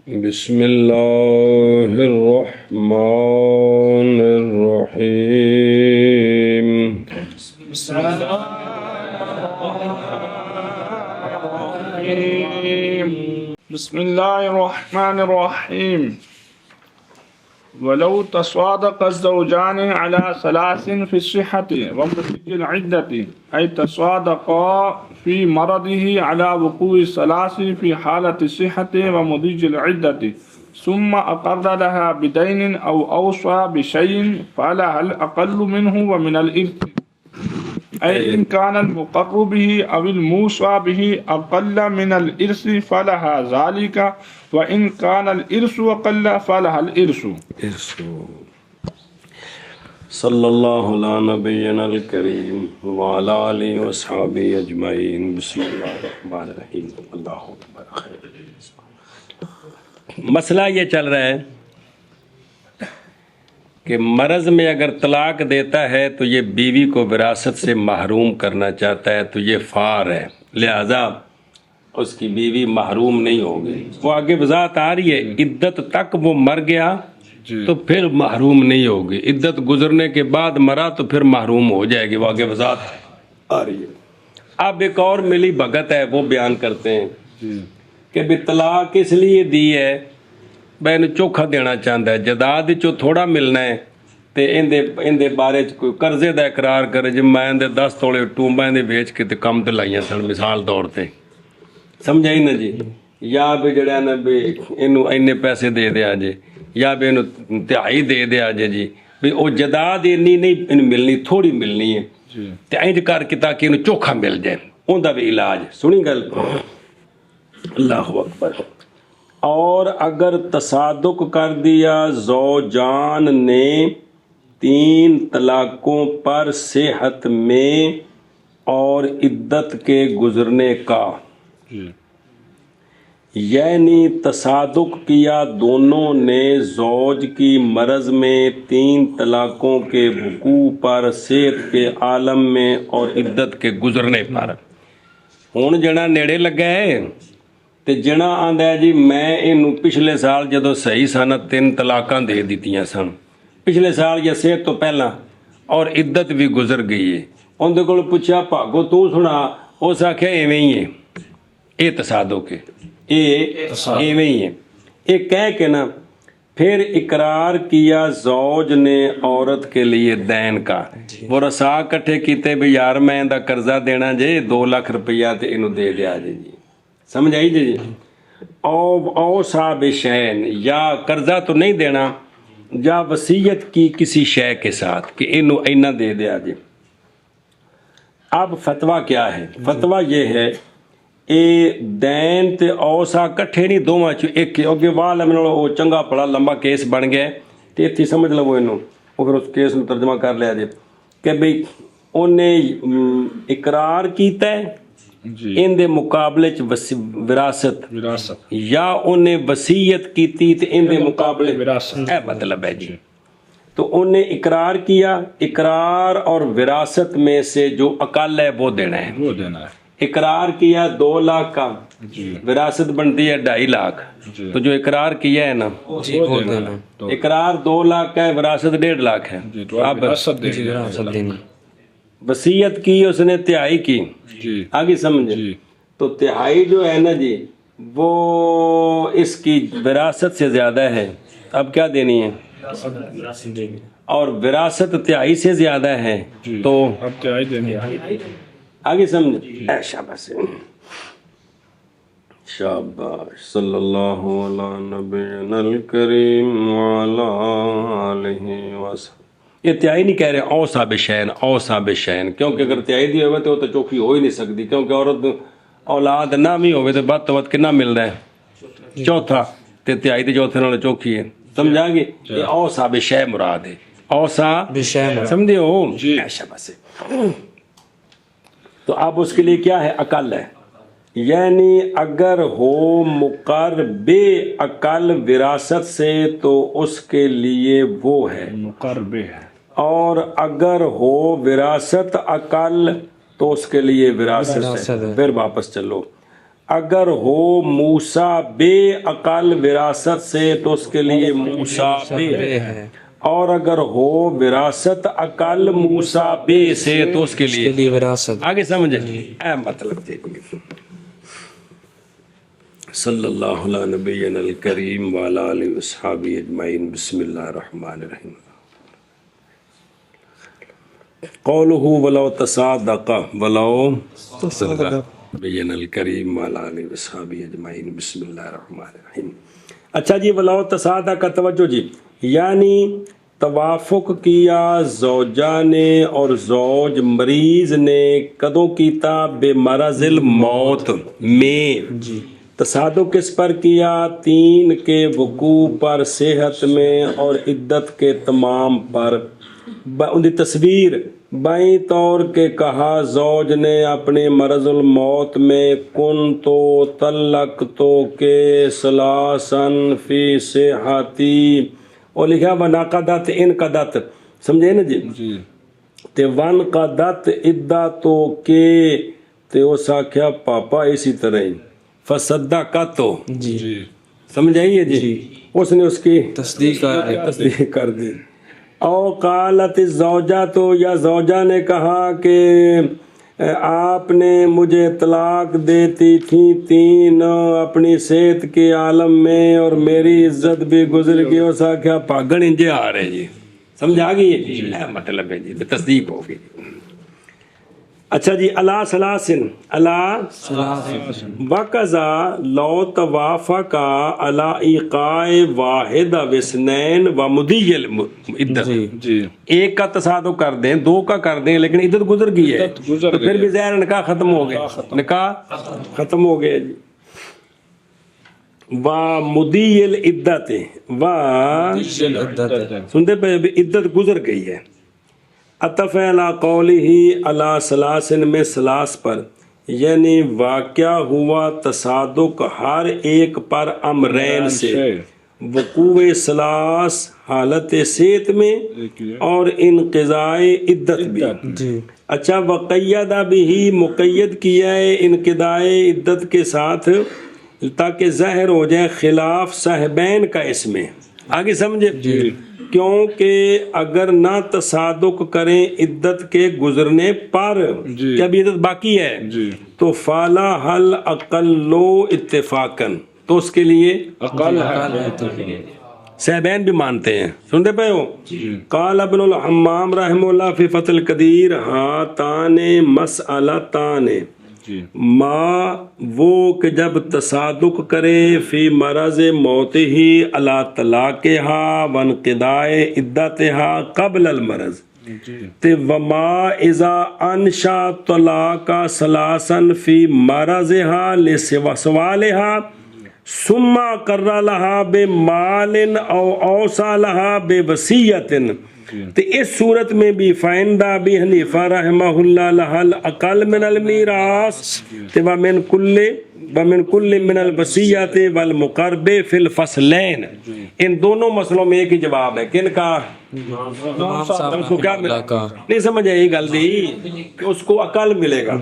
بسم اللہ الرحمن الرحیم بسم اللہ الرحمن الرحیم ولو تصادق الزوجان على ثلاث في الصحة ومضج العدة أي تصادقا في مرضه على وقوع الثلاث في حالة الصحة ومضج العدة ثم أقر لها بدين أو أوصى بشيء فلها الأقل منه ومن الإرث أي إن كان المقر به أو الموصى به أقل من الإرث فلها ذلك وإن كان الإرث أقل فلها الإرث. صلی اللہ علی نبینا الکریم وعلی آلہ وصحبہ اجمعین. بسم اللہ الرحمن الرحیم. اللہ اکبر. مسئلہ یہ چل رہا ہے کہ مرض میں اگر طلاق دیتا ہے تو یہ بیوی کو وراثت سے محروم کرنا چاہتا ہے تو یہ فار ہے، لہذا اس کی بیوی محروم نہیں ہوگی. وہ آگے وضاحت آ رہی ہے، عدت تک وہ مر گیا تو پھر محروم نہیں ہوگی، عدت گزرنے کے بعد مرا تو پھر محروم ہو جائے گی. وہ آگے وضاحت آ رہی ہے. اب ایک اور ملی بھگت ہے، وہ بیان کرتے ہیں کہ بھی طلاق اس لیے دی ہے بہن چوکھا دینا چاہتا ہے، جداد چو تھوڑا ملنا ہے تے اندے بارے کوئی قرضے دا اقرار کرے جی میں اندے 10 توڑے ٹومبا اندے بیچ کے تے کم تے لائیاں سن، مثال طور تے سمجھائی نا جی. یا بھی جڑا نا بھی اینو اینے پیسے دے دیا جی، یا بھی اینو تہائی دے دیا جی بھی او جداد اینی نہیں ملنی، تھوڑی ملنی ہے تے اینج کر کے تاکہ اینو چوکھا مل جائے. اوندا بھی علاج سنی گل. اللہ اکبر. اور اگر تصادق کر دیا زوجان نے 3 طلاقوں پر صحت میں اور عدت کے گزرنے کا، یعنی تصادق کیا دونوں نے زوج کی مرض میں 3 طلاقوں کے وقوع پر صحت کے عالم میں اور عدت کے گزرنے پر. ہن جنا نیڑے لگا ہے تے جنا آندا ہے جی میں اینو پچھلے سال جدو صحیح سن 3 طلاقاں دے دیتیاں سن، پچھلے سال یا صحت تو پہلا اور عدت بھی گزر گئی ہے. اندے کول پوچھا بھاگو تو سنا، اس آکھیا ایویں ہی ہے، اے تصادق ہے، اے ایویں ہی ہے. اے کہہ کے نا پھر اقرار کیا زوج نے عورت کے لیے دین کا. وہ رسا کٹھے کیتے بھی یار میں دا قرضہ دینا جے 2 لاکھ روپیہ تے اینو دے دیا جی. سمجھ آئی جی. او صاحب شین، یا قرضہ تو نہیں دینا یا وصیت کی کسی شے کے ساتھ کہ انہوں اینا دے دیا جی. اب فتویٰ کیا ہے؟ فتویٰ یہ ہے اے دین تے اوسا کٹھے نہیں دوواں چو ایک اگے وال او چنگا پڑا لمبا کیس بن گیا تے اتھی سمجھ لو انہوں وہ پھر اس کیس نو ترجمہ کر لیا جی کہ بھئی انہیں اقرار کیتا ہے ان دے مقابلے وراثت یا انہیں وصیت کیتی تے ان دے مقابلے وراثت، اے مطلب ہے جی. تو انہیں اقرار کیا، اقرار اور وراثت میں سے جو اقل ہے وہ دینا ہے. اقرار کیا 2 لاکھ کا، وراثت بنتی ہے 2.5 لاکھ. تو جو اقرار کیا ہے نا اقرار 2 لاکھ کا ہے، وراثت 1.5 لاکھ ہے. اب وصیت کی اس نے 1/3 کی، آگے سمجھے. تو 1/3 جو ہے نا جی وہ اس کی وراثت سے زیادہ ہے. اب کیا دینی ہے؟ اور وراثت 1/3 سے زیادہ ہے تو اب 1/3 دینی ہے. آگے سمجھے. شاباش شاباش. صلی اللہ علی نبینا الکریم وعلی آلہ وصحبہ. یہ 1/3 نہیں کہہ رہے اوصا بشین، اوصا بشین، کیونکہ اگر 1/3 دی ہوئے تو وہ تو چوکھی ہو ہی نہیں سکتی، کیونکہ عورت اولاد نہ بھی ہوئے تو بد تو بد کنا مل رہا ہے؟ چوتھا. تے 1/3 تے چوتھے نال چوکھی ہے. سمجھا گے؟ یہ اوصا بشین مراد ہے، اوصا بشین سمجھے ہو. شاباش. تو اب اس کے لیے کیا ہے؟ عقل ہے. یعنی اگر ہو مقر بے عقل وراثت سے تو اس کے لیے وہ ہے مقر بے ہے، اور اگر ہو وراثت عقل تو اس کے لیے وراثت ہے. پھر واپس چلو. اگر ہو موسیٰ بے عقل وراثت سے تو اس کے لیے موسیٰ بے ہے، اور اگر ہو وراثت عقل موسیٰ بے سے تو اس کے لیے وراثت۔ آگے سمجھے اے مطلب دیکھیے صلی اللہ علیہ نبینا الکریم وعلی آلہ وصحبہ اجمعین۔ بسم اللہ الرحمن الرحیم۔ قولہ ولو تصادق ولو نبینا الکریم وعلی آلہ وصحبہ اجمعین۔ بسم اللہ الرحمن الرحیم۔ اچھا جی، ولو تصادق، توجہ جی، یعنی توافق کیا زوجہ نے اور زوج مریض نے کدوں کیتا؟ بے مرض الموت میں، تصادق کس پر کیا؟ 3 کے وقوع پر، صحت میں اور عدت کے تمام پر۔ ان کی تصویر بائیں طور کے کہا زوج نے اپنے مرض الموت میں کن تو طلق تو کے سلاسن فی صحتی، اور لکھا ونقدت انقدت، سمجھے نا جی؟ تے ونقدت عدتو کے تے اس آکھیا پاپا اسی طرح ہی فصدقتو، جی سمجھ آئیے جی؟ اس نے اس کی تصدیق کر دی۔ او قالت الزوجہ، تو یا زوجہ نے کہا کہ آپ نے مجھے طلاق دیتی تھی 3 اپنی صحت کے عالم میں اور میری عزت بھی گزر گئی، اس آکھیا پاگن انجے آ رہے جی، سمجھ آ گئی جی؟ مطلب ہے جی تصدیق ہوگی۔ اچھا جی، اللہ سلاسن، اللہ وقضا لو توافقا علی ایقاع واحد وسنین و مدی العدت، ایک کا تصادق کر دیں، 2 کا کر دیں، لیکن عدت گزر گئی ہے تو پھر بھی ظاہر نکاح ختم ہو گیا، نکاح ختم ہو گیا جی۔ و مدی العدت، و سنتے پہ عدت گزر گئی ہے۔ عطف علی قولہ علی سلاسن میں سلاس پر، یعنی واقعہ ہوا تصادق ہر ایک پر امرین سے، وقوع سلاس حالت صحت میں اور انقضاء عدت بھی۔ اچھا، وقید بھی مقید کیا ہے انقضاء عدت کے ساتھ تاکہ ظاہر ہو جائے خلاف صاحبین کا اس میں، آگے سمجھے؟ کیونکہ اگر نہ تصادق کریں عدت کے گزرنے پر، کہ ابھی عدت باقی ہے، تو فالا حل اقلو اتفاقن، تو اس کے لیے صاحبین بھی مانتے ہیں، سنتے پہ ہو؟ قال ابن الحمام رحمہ اللہ فی فتح القدیر، ہاتان مسئلتان، ما وہ کہ جب تصادق کرے فی مرض موت ہی علی طلاقہا وانقضاء عدتہا قبل المرض، تے وما اذا انشا طلاق سلاسن فی مرضہا لسوالہا ثم قرر لہا بمال او اوصى لہا بوصیت، تو اس صورت میں بھی فائندہ ابی حنیفہ رحمہ اللہ لحل اقل من المیراث ومن کل من الوصیت والمقرب فی الفصلین، ان دونوں مسئلوں میں ایک ہی جواب ہے، کن کا؟ اس کو کیا نہیں سمجھ آئی گل دی کہ اس کو عقل ملے گا،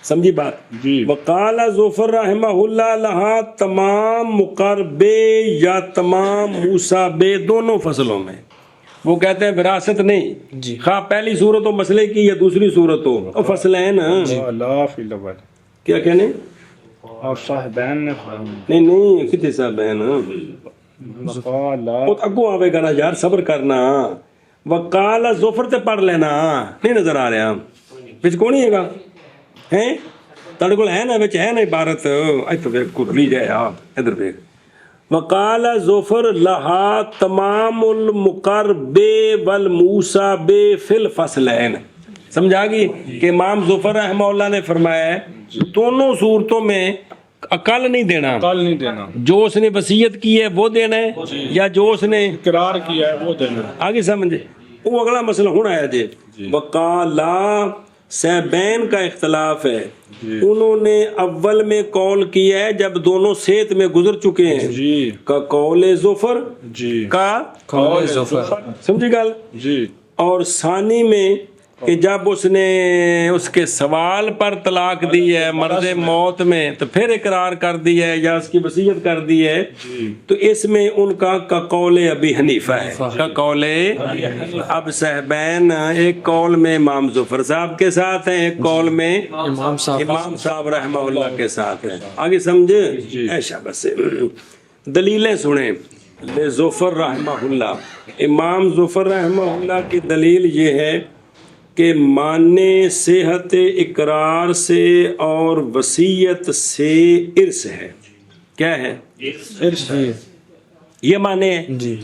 سمجھی بات؟ وقال ظفر رحمہ اللہ لہا تمام مقربے یا تمام موسابے دونوں فصلوں میں، وہ کہتے ہیں وراثت نہیں، خواہ پہلی صورت ہو مسئلے کی یا دوسری صورت ہو، فصلین کیا کہنے؟ اور صاحبین نے نہیں کتنے صاحبین اگو آوے گا نا یار، صبر کرنا۔ وقال ظفر تے پڑھ لینا، نہیں نظر آ رہا بچ کون ہی ہے گا؟ ہیں تڑے کول ہے نا بچ ہے نا عبارت، ایتھے ویکھ کھلی جائے آپ ادھر ویکھ۔ وقال ظفر لہا تمام المقرب والموساب فی الفصلین، سمجھا گی کہ امام ظفر رحمہ اللہ نے فرمایا ہے دونوں صورتوں میں عقل نہیں دینا، جو اس نے وصیت کی ہے وہ دینا ہے یا جو اس نے اقرار کیا ہے وہ دینا ہے، آگے سمجھے؟ وہ اگلا مسئلہ ہونا ہے جی۔ وقالا صاحبین کا اختلاف ہے، انہوں نے اول میں قول کیا ہے جب دونوں صحت میں گزر چکے ہیں کا قول ظفر کا قول ظفر، سمجھی گل؟ اور ثانی میں کہ جب اس نے اس کے سوال پر طلاق دی ہے مرض موت میں تو پھر اقرار کر دی ہے یا اس کی وصیت کر دی ہے، تو اس میں ان کا قول ابی حنیفہ ہے، کا قول اب صاحبین ایک قول میں امام ظفر صاحب کے ساتھ ہیں، ایک قول میں امام صاحب رحمہ اللہ کے ساتھ ہیں. آگے سمجھے؟ ایشا بس دلیلیں سنیں. ظفر رحمہ اللہ، امام ظفر رحمہ اللہ کی دلیل یہ ہے کہ ماننے صحت اقرار سے اور وصیت سے ارث ہے. کیا ہے؟ ارث. یہ مانے جی.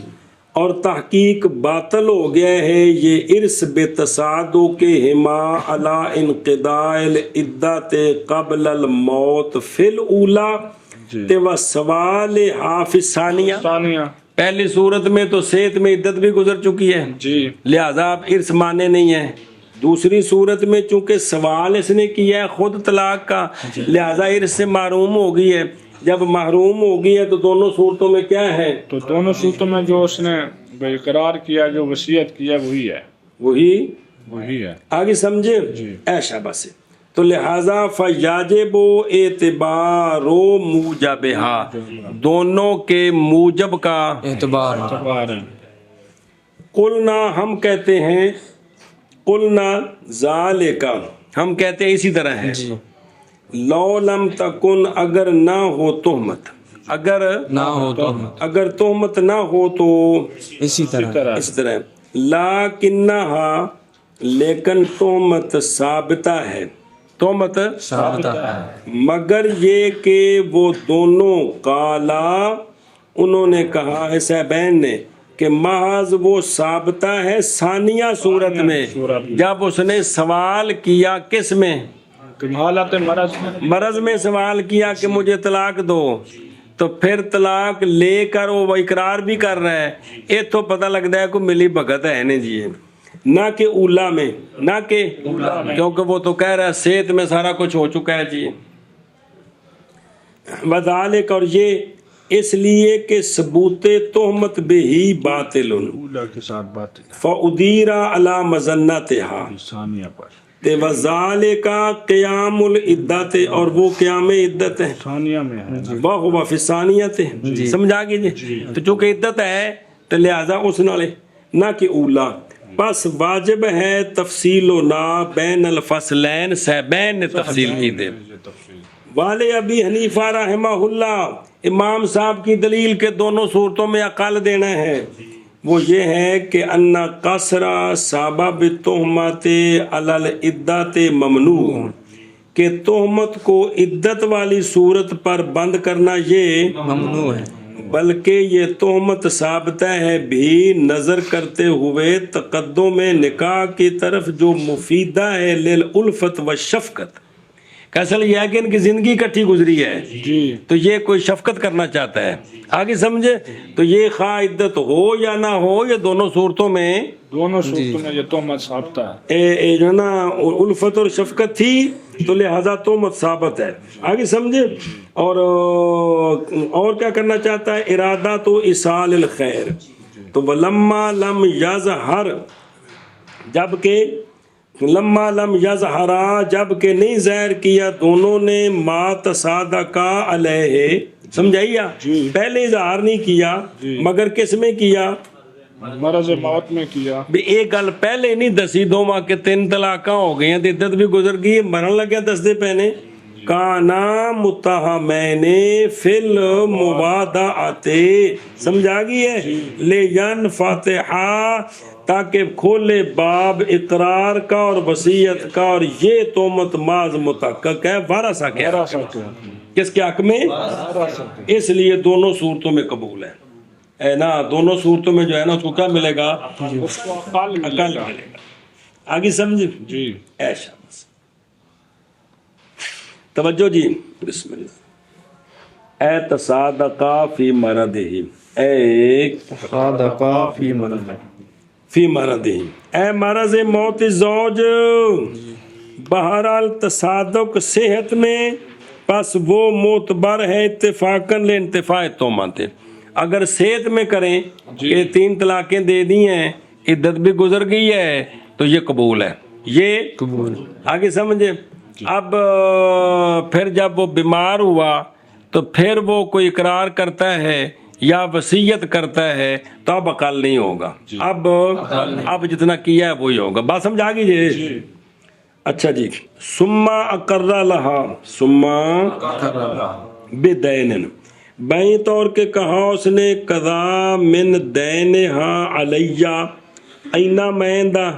اور تحقیق باطل ہو گیا ہے یہ ارث بے تصادقہما علی انقضاء العدت قبل الموت فی الاولی و سوال حافظ ثانیہ. پہلی صورت میں تو صحت میں عدت بھی گزر چکی ہے جی، لہذا آپ ارث مانے نہیں ہیں. دوسری صورت میں چونکہ سوال اس نے کیا ہے خود طلاق کا، لہذا ارث سے محروم ہو گئی ہے. جب محروم ہو گئی ہے تو دونوں صورتوں میں کیا ہے؟ تو دونوں صورتوں میں جو اس نے اقرار کیا، جو وصیت کیا، وہی ہے. آگے سمجھے؟ ایشا بس. تو لہذا فیاجب اعتبار موجبہا، دونوں کے موجب کا اعتبار ہے. قلنا، ہم کہتے ہیں، قلنا ذالکا، ہم کہتے ہیں اسی طرح ہے. لو لم تکن، اگر نہ ہو تہمت، اگر تہمت نہ ہو تو اسی طرح. لیکنہا، لیکن تہمت ثابتہ ہے، تہمت ثابتہ ہے، مگر یہ کہ وہ دونوں قالا، انہوں نے کہا ہے صاحبین نے کہ محض وہ ثابتہ ہے ثانیہ صورت میں، جب اس نے سوال کیا کس میں؟ حالت مرض میں سوال کیا کہ مجھے طلاق دو، تو پھر طلاق لے کر وہ اقرار بھی کر رہا ہے. یہ تو پتہ لگتا ہے کوئی ملی بھگت ہے نہیں جی، نہ کہ اولا میں، نہ کہ کیونکہ وہ تو کہہ رہا ہے صحت میں سارا کچھ ہو چکا ہے جی. وذالک، اور یہ اس لیے کہ ثبوت تہمت بہی باطل فادیر علی مظنتھا وذالک قیام العدت، اور وہ قیام عدت ہے وہو فی ثانیۃ. سمجھا گئی جی؟ تو چونکہ عدت ہے تو لہذا اس نالے نہ کہ اولا. بس واجب ہے تفصیل و نا بین الفصلین، صاحبین نے تفصیل کی دے. والے ابی حنیفہ رحمہ اللہ، امام صاحب کی دلیل کے دونوں صورتوں میں عقل دینا ہے. وہ یہ ہے کہ ان قصر سبب تہمت علی العدت ممنوع، کہ تہمت کو عدت والی صورت پر بند کرنا یہ ممنوع ہے، بلکہ یہ تہمت ثابتہ ہے بھی نظر کرتے ہوئے تقدم نکاح کی طرف جو مفیدہ ہے للالفت و شفقت. اصل یہ ہے کہ ان کی زندگی کٹھی گزری ہے جی، تو یہ کوئی شفقت کرنا چاہتا ہے. آگے سمجھے؟ تو یہ خواہ عدت ہو یا نہ ہو، یہ دونوں صورتوں میں یہ تہمت ثابت ہے. جو نا الفت اور شفقت تھی تو لہذا تہمت ثابت ہے. آگے سمجھے؟ اور کیا کرنا چاہتا ہے؟ ارادہ تو ایصال الخیر. تو ولما لم یظہر، لما لم یظہرا، جب کہ نہیں ظاہر کیا دونوں نے ما تصادقا علیہ. سمجھائیا؟ پہلے اظہار نہیں کیا مگر کس میں کیا؟ مرض موت میں کیا. ایک گل پہلے نہیں دسی، دو ماہ کے 3 طلاقاں ہو گئی ہیں، عدت بھی گزر گئی، مرن لگیا 10 دن پہلے. کانا متہمین فی الموادعۃ، سمجھا گئی ہے؟ لین فاتحہ، تاکہ کھولے باب اقرار کا اور وصیت کا، اور یہ تہمت ماض متحقق ہے وارثہ کے، کس کے حق میں؟ اس لیے دونوں صورتوں میں قبول ہے نا. دونوں صورتوں میں جو ہے نا اس کو کیا ملے گا؟ اس کو عقل ملے گا. آگے سمجھ جی. ایشا بس توجہ جی. بسم اللہ. اے تصادقا فی مرضہ، اے تصادقا فی مرضہ، فی مرضہ، اے مرض موت زوج، بہرحال تصادق صحت میں، پس وہ معتبر ہے اتفاقاً لانتفاع تہمت. اگر صحت میں کریں کہ 3 طلاقیں دے دی ہیں، عدت بھی گزر گئی ہے، تو یہ قبول ہے. یہ آگے سمجھے. اب پھر جب وہ بیمار ہوا تو پھر وہ کوئی اقرار کرتا ہے یا وصیت کرتا ہے تو اب عقل نہیں ہوگا. اب جتنا کیا ہے وہی ہوگا. بات سمجھ آ گئی جی. اچھا جی. سما اقرا لہا سما بدین بائیں طور کے کہا اس نے قضا من دینہا علیہ اینا میندہ.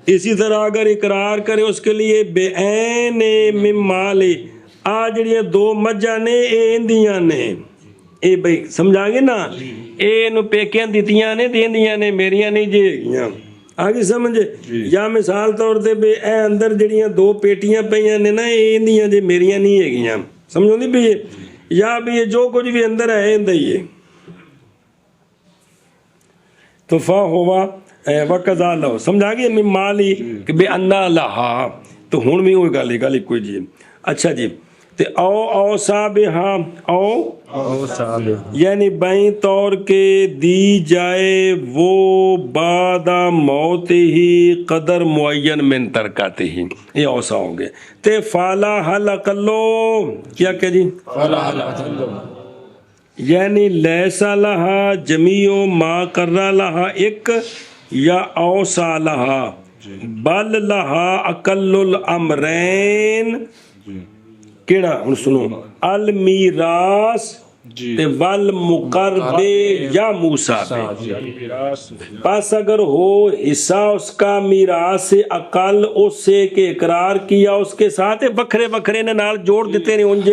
اسی طرح اگر اقرار کرے اس کے لیے بے عین من مال آ جڑیاں دو مجھاں نے اے اندیاں نے اے بھائی سمجھا گے نا اے نو پیکیاں دیتیاں نے دیندیاں نے میریاں نہیں جے گیاں. آگے سمجھے. یا مثال طور تے بے اے اندر جڑیاں دو پیٹیاں پئیاں نے نا اے اندیاں جے میریاں نہیں ہے گیاں. سمجھو نہیں بھی یا بھی یہ جو کچھ بھی اندر ہے اندر ہی ہے. تو فا ہوا وقضا لو سمجھا گیا میں مالی کہ بے انا لہا تو ہن بھی ہوئی گل کوئی جی. اچھا جی. تے او صابہا او یعنی بائیں طور کے دی جائے وہ بعد موت ہی قدر معین من ترکاتے ہی. یہ اوسا ہو گئے. تے فالا حل اقلو کیا کہ جی فالا حل اقلو یعنی لیسا لہا جمیع ما قرر لہا ایک یا اوسا لہا بل لہا اقل الامرین کیڑا ہن سنو المیراث تے والمقرب یا موسیٰ پہ. پس اگر ہو حصہ اس کا میراث سے اقل اس سے کہ اقرار کیا اس کے ساتھ بکھرے بکھرے نے نال جوڑ دیتے نہیں انج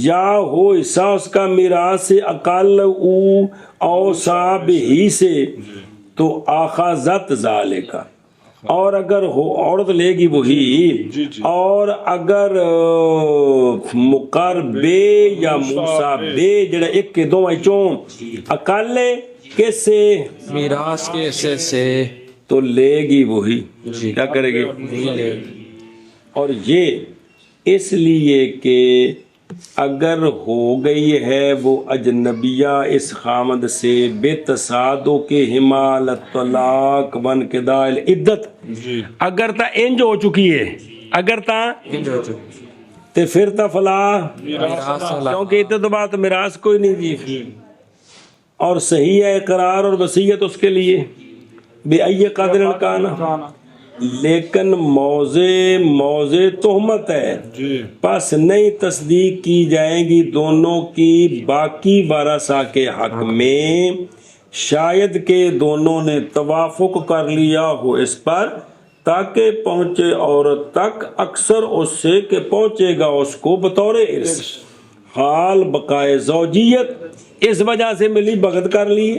یا ہو حصہ اس کا میراث سے اقل او صاحب ہی سے تو آخذت ذالکا. اور اگر ہو عورت لے گی وہی اور اگر مقربے یا موسیٰ جڑا ایک کے دو چوں اقل کس سے میراث کے حصے سے تو لے گی وہی. کیا کرے گی. اور یہ اس لیے کہ اگر ہو گئی ہے وہ اجنبیہ اس خامد سے بے تصادق حمالت طلاق ون قضاء العدت اگر تا انج ہو چکی ہے اگر تا تے پھر تا فلا کیونکہ عدت تو بات میراث کوئی نہیں جی. اور صحیح ہے اقرار اور وصیت اس کے لیے بے ای قدر کانا لیکن موضع تہمت ہے پس نہیں تصدیق کی جائے گی دونوں کی باقی وارثہ کے حق میں شاید کہ دونوں نے توافق کر لیا ہو اس پر تاکہ پہنچے عورت تک اکثر اس سے کہ پہنچے گا اس کو بطور ارث حال بقائے زوجیت اس وجہ سے ملی بغد کر لی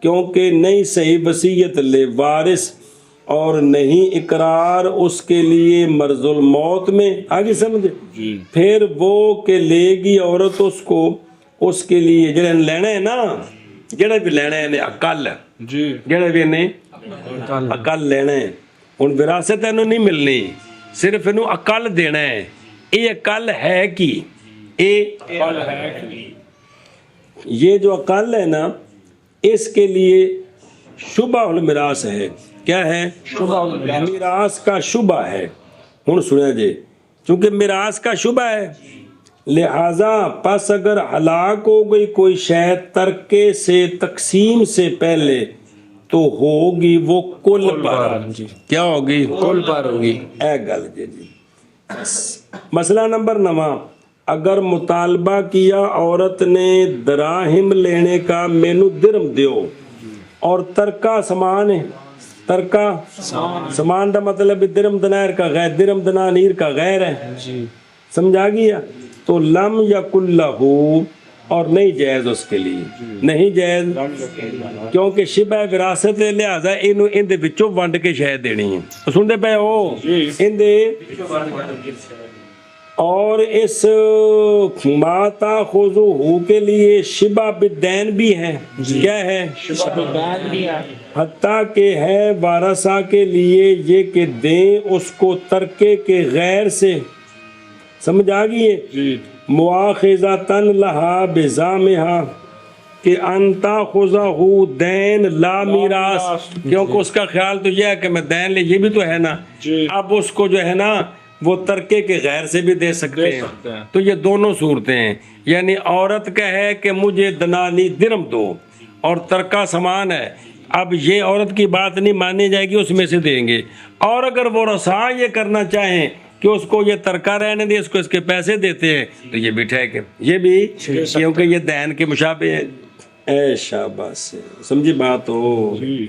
کیونکہ نہیں صحیح وصیت لے وارث اور نہیں اقرار اس کے لیے مرض الموت میں. آگے سمجھے. پھر وہ کہ لے گی عورت اس کو اس کے لیے جڑا لینا ہے نا جڑا بھی لینا ہے عقل جڑا بھی نے عقل لینا ہے ہن وراثت اینو نہیں ملنی صرف اینو عقل دینا ہے. یہ عقل ہے کی یہ جو عقل ہے نا اس کے لیے شبہ المیراث ہے. کیا ہے میراث کا شبہ ہے. ہن سنیا جی چونکہ میراث کا شبہ ہے لہذا پس اگر ہلاک ہو گئی کوئی شے ترکے سے تقسیم سے پہلے تو ہوگی وہ کل پر. کیا ہوگی کل پر ہوگی. اے گل جی. مسئلہ نمبر 9 اگر مطالبہ کیا عورت نے دراہم لینے کا مینو درم دیو اور ترکہ سامان ہے ترکہ سامان دا مطلب درم دنائر کا غیر درم دنانیر کا غیر ہے سمجھا گیا. تو لم یکن لہو اور نہیں جائز اس کے لیے نہیں جائز کیونکہ شبہ وراثت لہذا اینو ان دے وچوں ونڈ کے شے دینی ہے. سنتے پے ہو ان دے اور اس ما تاخذہ کے لیے شبہ بالدین بھی ہے. کیا ہے حتیٰ کہ ہے وارثہ کے لیے یہ کہ دیں اس کو ترکے کے غیر سے. سمجھ آ گئی ہے. مواخذۃً لہا بزامہا کہ انتا خزہ دین لا میراث، کیونکہ اس کا خیال تو یہ ہے کہ میں دین لے، یہ بھی تو ہے نا، جی اب اس کو جو ہے نا وہ ترکے کے غیر سے بھی دے سکتے ہیں، تو یہ دونوں صورتیں ہیں، یعنی عورت کا ہے کہ مجھے دنانی درم دو اور ترکہ سامان ہے، اب یہ عورت کی بات نہیں مانی جائے گی، اس میں سے دیں گے، اور اگر وہ رساں یہ کرنا چاہیں کہ اس کو یہ ترکہ رہنے دے، اس کو اس کے پیسے دیتے ہیں، تو یہ بھی ٹھیک ہے، یہ بھی کیونکہ یہ دین کے مشابہ ہے۔ اے شاباش، سمجھی بات ہو؟ جی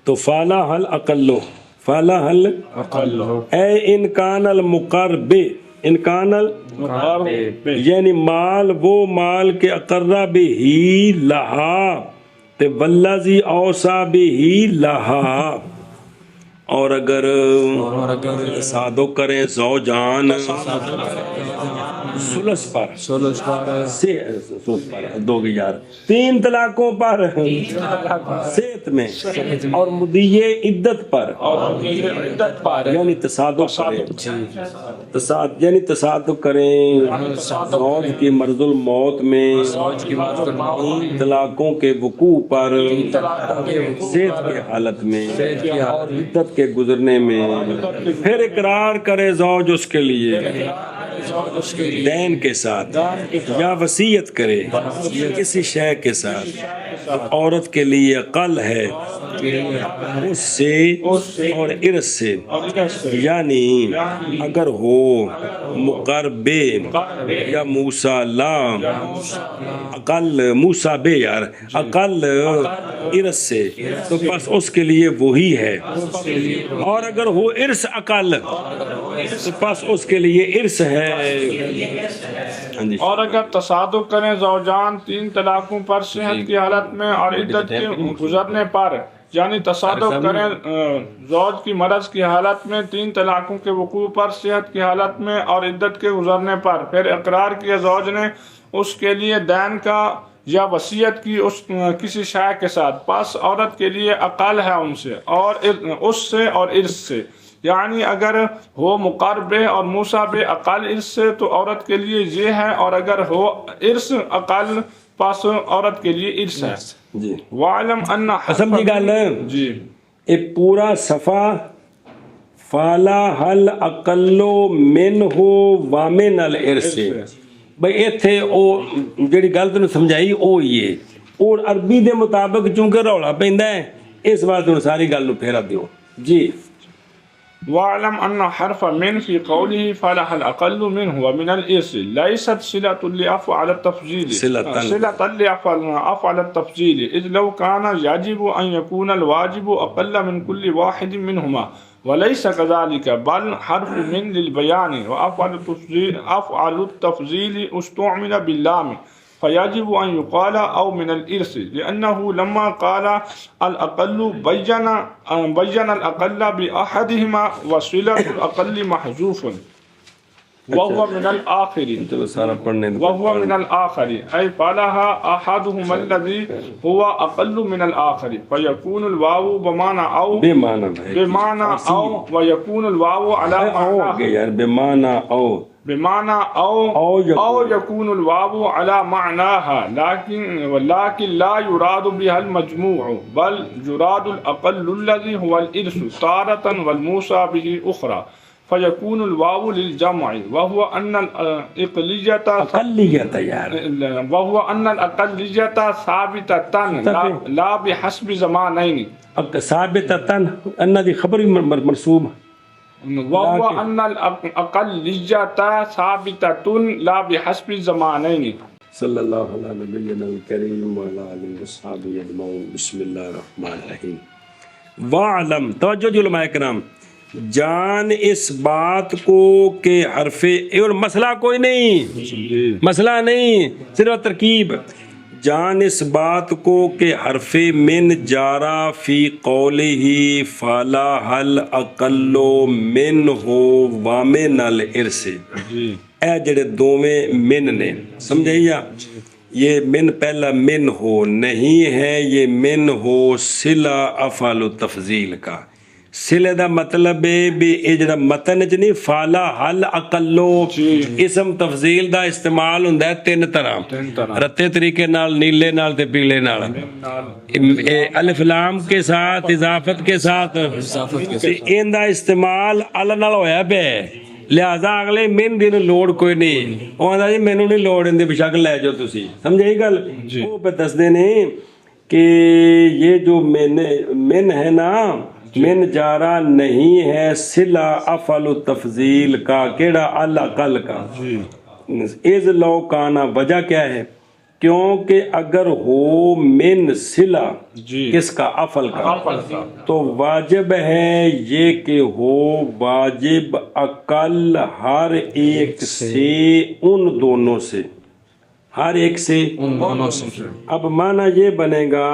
تو فالا حل اقلو، فالا حل اے انکان المقرب، انکان یعنی مال، وہ مال کے اقرب ہی لہا تے والذی اوصا بھی لہا، اور اگر تصادق کریں زوجان ثلث پر، ثلث پر، ثلث پر دو گی یار، 3 طلاقوں پر صحت میں، اور مدیے عدت پر، یعنی تصادق کریں، یعنی تصادق کریں زوج کی مرض الموت میں، 3 طلاقوں کے وقوع پر، صحت کی حالت میں اور عدت کے گزرنے میں، پھر اقرار کرے زوج اس کے لیے دین کے ساتھ یا وصیت کرے کسی شے کے ساتھ، عورت کے لیے اقل ہے اس سے اور ارث سے، یعنی اگر ہو مقرب یا موسیٰ اقل، موسیٰ بے یار اقل ارث سے، تو بس اس کے لیے وہی ہے، اور اگر ہو ارث اقل تو بس اس کے لیے ارث ہے۔ اور اگر تصادق کریں زوجان 3 طلاقوں پر صحت کی حالت میں اور عدت کے گزرنے پر، یعنی تصادق کریں زوج کی مرض کی حالت میں 3 طلاقوں کے وقوع پر، صحت کی حالت میں اور عدت کے گزرنے پر، پھر اقرار کیا زوج نے اس کے لیے دین کا یا وصیت کی کسی شے کے ساتھ، پس عورت کے لیے اقل ہے ان سے اور اس سے اور ارث سے، یعنی اگر ہو مقرب اور موسیٰ اقل ارث سے تو عورت کے لیے یہ ہے، اور اگر ہو ارث اقل پس عورت کے لیے ارث ہے۔ جی وَعْلَمْ أَنَّ سمجھی گل، جی یہ پورا صفحہ فالا حل اقلو من ہو وامن الارث، بھئی ایتھے او جڑی گل تینوں سمجھائی او یہ، اور عربی دے مطابق چونکہ رولا پیندا ہے اس واسطے ہن ساری گل نو پھیرا دیو۔ جی وَاعْلَمْ أَنَّ حرف من في قوله فَلَحَ الْأَقَلُّ مِنْهُ وَمِنَ الْإِرْثِ لَيْسَتْ صِلَةٌ لِأَفْعَلَ التَّفْضِيلِ صِلَةً لِأَفْعَلَ التَّفْضِيلِ إِذْ لَوْ كَانَ يَجِبُ أَنْ يَكُونَ الْوَاجِبُ أَقَلَّ مِنْ كُلِّ وَاحِدٍ مِنْهُمَا وَلَيْسَ كَذَلِكَ بَلْ حرف من للبيان وأفعل التفضيل استعمل باللام فيجب أن يقال أو من الإرث، لأنه لما قال الأقل بين الأقل بأحدهما وصلة الأقل محذوف وهو من الآخر أي فلها أحدهما الذي هو أقل من الآخر، فيكون الواو بمعنى أو ويكون الواو على بمعنى أو يكون الواو على معناها، ولكن لا يراد بها المجموع، بل يراد الأقل الذي هو الإرث تارة والموصى به أخرى، فيكون الواو للجمع، وهو أن الأقلية ثابتة لا بحسب زمانين، ثابتة أن دي خبر مرسوم، وهو أن الأقلية ثابتة لا بحسب الزمانين۔ صلی اللہ علیہ نبینا الکریم وعلی آلہ وصحبہ اجمعین۔ بسم اللہ الرحمن الرحیم۔ وَعْلَمْ، توجہ جو علماء کرام، جان اس بات کو کہ حرف، اور مسئلہ کوئی نہیں، مسئلہ نہیں، صرف ترکیب، جان اس بات کو کہ حرف من جارا فی قولہ فالا حل اقلو من ہو وامن الارث، اے جڑے دوویں من نے، سمجھائیا، یہ من پہلا من ہو نہیں ہے، یہ من ہو صلہ افعال التفضیل کا، ਸਿਲੇ ਦਾ ਮਤਲਬ ਹੈ ਵੀ ਇਹ ਜਿਹੜਾ ਮਤਨ ਚ ਨਹੀਂ ਫਾਲਾ ਹਲ ਅਕੱਲੋ ਇਸਮ ਤਫਜ਼ੀਲ ਦਾ ਇਸਤੇਮਾਲ ਹੁੰਦਾ ਹੈ ਤਿੰਨ ਤਰ੍ਹਾਂ ਰੱਤੇ ਤਰੀਕੇ ਨਾਲ ਨੀਲੇ ਨਾਲ ਤੇ ਪੀਲੇ ਨਾਲ ਅਲਿਫ ਲਾਮ ਕੇ ਸਾਥ ਇਜ਼ਾਫਤ ਕੇ ਸਾਥ ਤੇ ਇਹਦਾ ਇਸਤੇਮਾਲ ਅਲ ਨਾਲ ਹੋਇਆ ਪਿਆ ਲਿਹਾਜ਼ਾ ਅਗਲੇ ਮਿਨ ਦੀ ਨੂੰ ਲੋੜ ਕੋਈ ਨਹੀਂ ਉਹ ਆਂਦਾ ਜੀ ਮੈਨੂੰ ਨਹੀਂ ਲੋੜ ਇਹਦੇ ਬੇਸ਼ੱਕ ਲੈ ਜਾਓ ਤੁਸੀਂ ਸਮਝੇ ਇਹ ਗੱਲ ਉਹ ਪੇ ਦੱਸਦੇ ਨੇ کہ یہ جو من ہے نا من جارا نہیں ہے صلہ افعل تفضیل کا کیڑا الاقل کا از لو کانا وجہ کیا ہے کیونکہ اگر ہو من صلہ کس کا افعل کا تو واجب ہے یہ کہ ہو واجب اقل ہر ایک سے ان دونوں سے ہر ایک سے ان دونوں سے اب معنی یہ بنے گا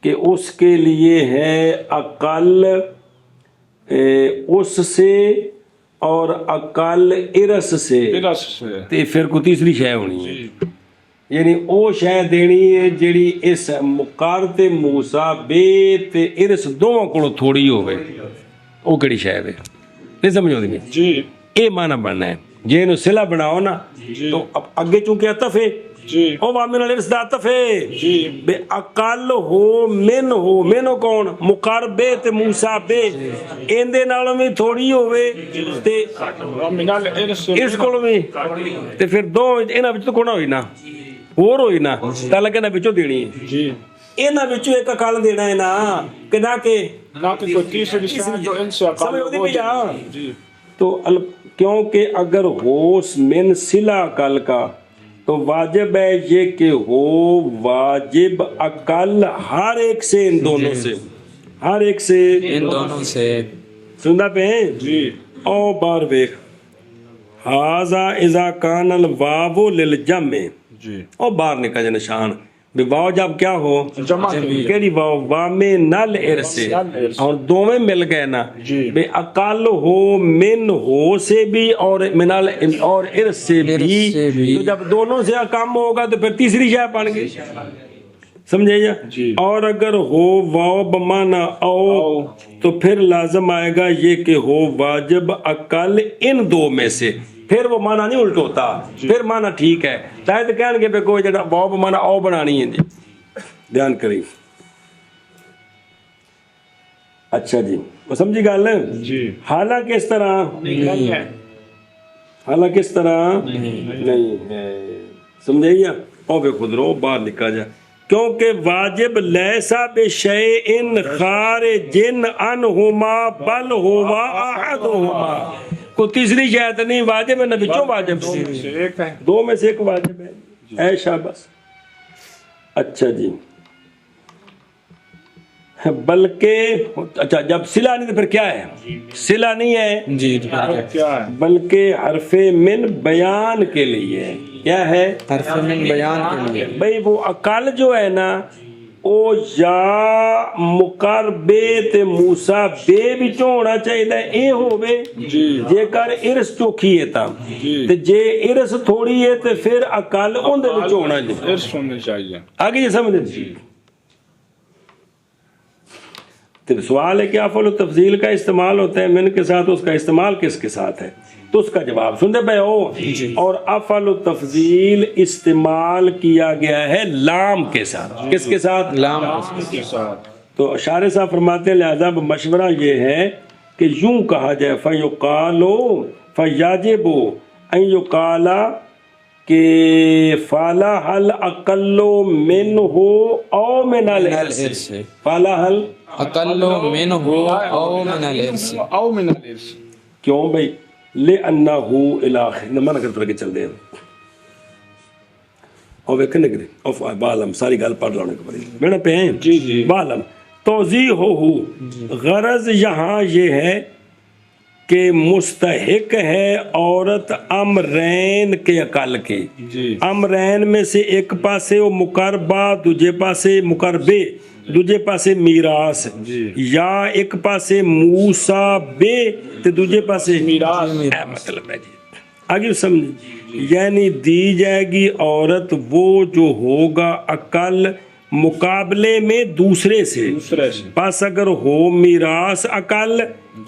کہ اس کے لیے ہے اقل اس سے اور اقل ارس سے تو پھر کوئی تیسری شے ہونی ہے یعنی او شے دینی ہے جیڑی اس مقار تے موسیٰ بے تے ارس دونوں کو تھوڑی ہوئے او کڑی شے ہے نہیں سمجھو دی جی اے معنی بننا ہے جے انہوں صلہ بناؤ نا تو اب اگے چونکہ عطف ہے او وامن الارث دا عطف ہے بے اقل ہو من ہو کون مقربے تے موسیٰ بے اندے نالوں میں تھوڑی ہوئے تے اس کولوں میں تے پھر دو انہاں وچ تو کونا ہوئی نا اور ہوئی نا تاکہ انہاں وچوں دینی ہے انہاں وچوں ایک اقل دینا ہے نا کہ نہ کوئی تیسری شے جو ان سے اقل ہو تو کیونکہ اگر ہو من صلہ اقل کا تو واجب ہے یہ کہ ہو واجب اقل ہر ایک سے ان دونوں سے ہر ایک سے ان دونوں سے سندا پہ ہیں او بار بیک ہاذا اذا کان الواو للجمع او بار نکا جا نشان بھی واو جب کیا ہو کیڑی واو وامے نل ارسے اور دو میں مل گئے نا بے اقل ہو من ہو سے بھی اور منال اور ارس سے بھی تو جب دونوں سے کم ہوگا تو پھر تیسری شے بن گئی سمجھے جا اور اگر ہو واو بمانا او تو پھر لازم آئے گا یہ کہ ہو واجب اقل ان دو میں سے پھر وہ معنی نہیں الٹ ہوتا پھر معنی ٹھیک ہے چاہے تو کہنے کے پہ کوئی جڑا واو بمانا او بنانی ہے جی دھیان کریں اچھا جی وہ سمجھی گا جی حالانکہ اس طرح نہیں ہے حالانکہ اس طرح نہیں ہے سمجھے گیا او بے خود رو باہر نکا جا کیونکہ واجب لیسا بشیئن خارجن عنہما بل ہوا احدہما کوئی تیسری شاید نہیں واجب ہے نہ بچوں واجب دو میں سے ایک واجب ہے اے شاباس اچھا جی بلکہ اچھا جب صلہ نہیں تو پھر کیا ہے صلہ نہیں ہے جی بلکہ حرف من بیان کے لیے کیا ہے حرف من بیان کے لیے بھئی وہ اقل جو ہے نا او یا مقربے تے موسیٰ بے بھی ہونا چاہیے اے ہوئے جے کر ارس چوکھی ہے تا تے جے ارس تھوڑی ہے تے پھر اقل ان دے بھی ہونا چاہیے آگے یہ سمجھیں تو سوال ہے کہ افعل تفضیل کا استعمال ہوتا ہے من کے ساتھ اس کا استعمال کس کے ساتھ ہے تو اس کا جواب سن دے بھائی ہو اور افعل تفضیل استعمال کیا گیا ہے لام کے ساتھ کس کے ساتھ لام کے ساتھ تو شارح صاحب فرماتے ہیں لہذا مشورہ یہ ہے کہ یوں کہا جائے فیقالو فیاجبو ان یقالا کہ فالا حل اقلو من ہو او من الارث فالا حل اقلو من ہو او من الارث او من الارث کیوں بھئی لِأَنَّهُ الْآخِرِ نمانا کرتے لگے چل دیں اور وہ کنے کریں اوف بالم ساری گال پڑھ لانے کو پڑی میرے پہ ہیں جی بالم توضیح ہو غرض یہاں یہ ہے کہ مستحق ہے عورت امرین کے اقل کے امرین میں سے ایک پاسے وہ مقربہ دوجے پاسے مقربے دوجے پاسے میراث یا ایک پاسے موسیٰ بے تے دوجے پاسے میراث مطلب ہے جی آگے سمجھ یعنی دی جائے گی عورت وہ جو ہوگا اقل مقابلے میں دوسرے سے. دوسرے سے پس اگر ہو میراث اقل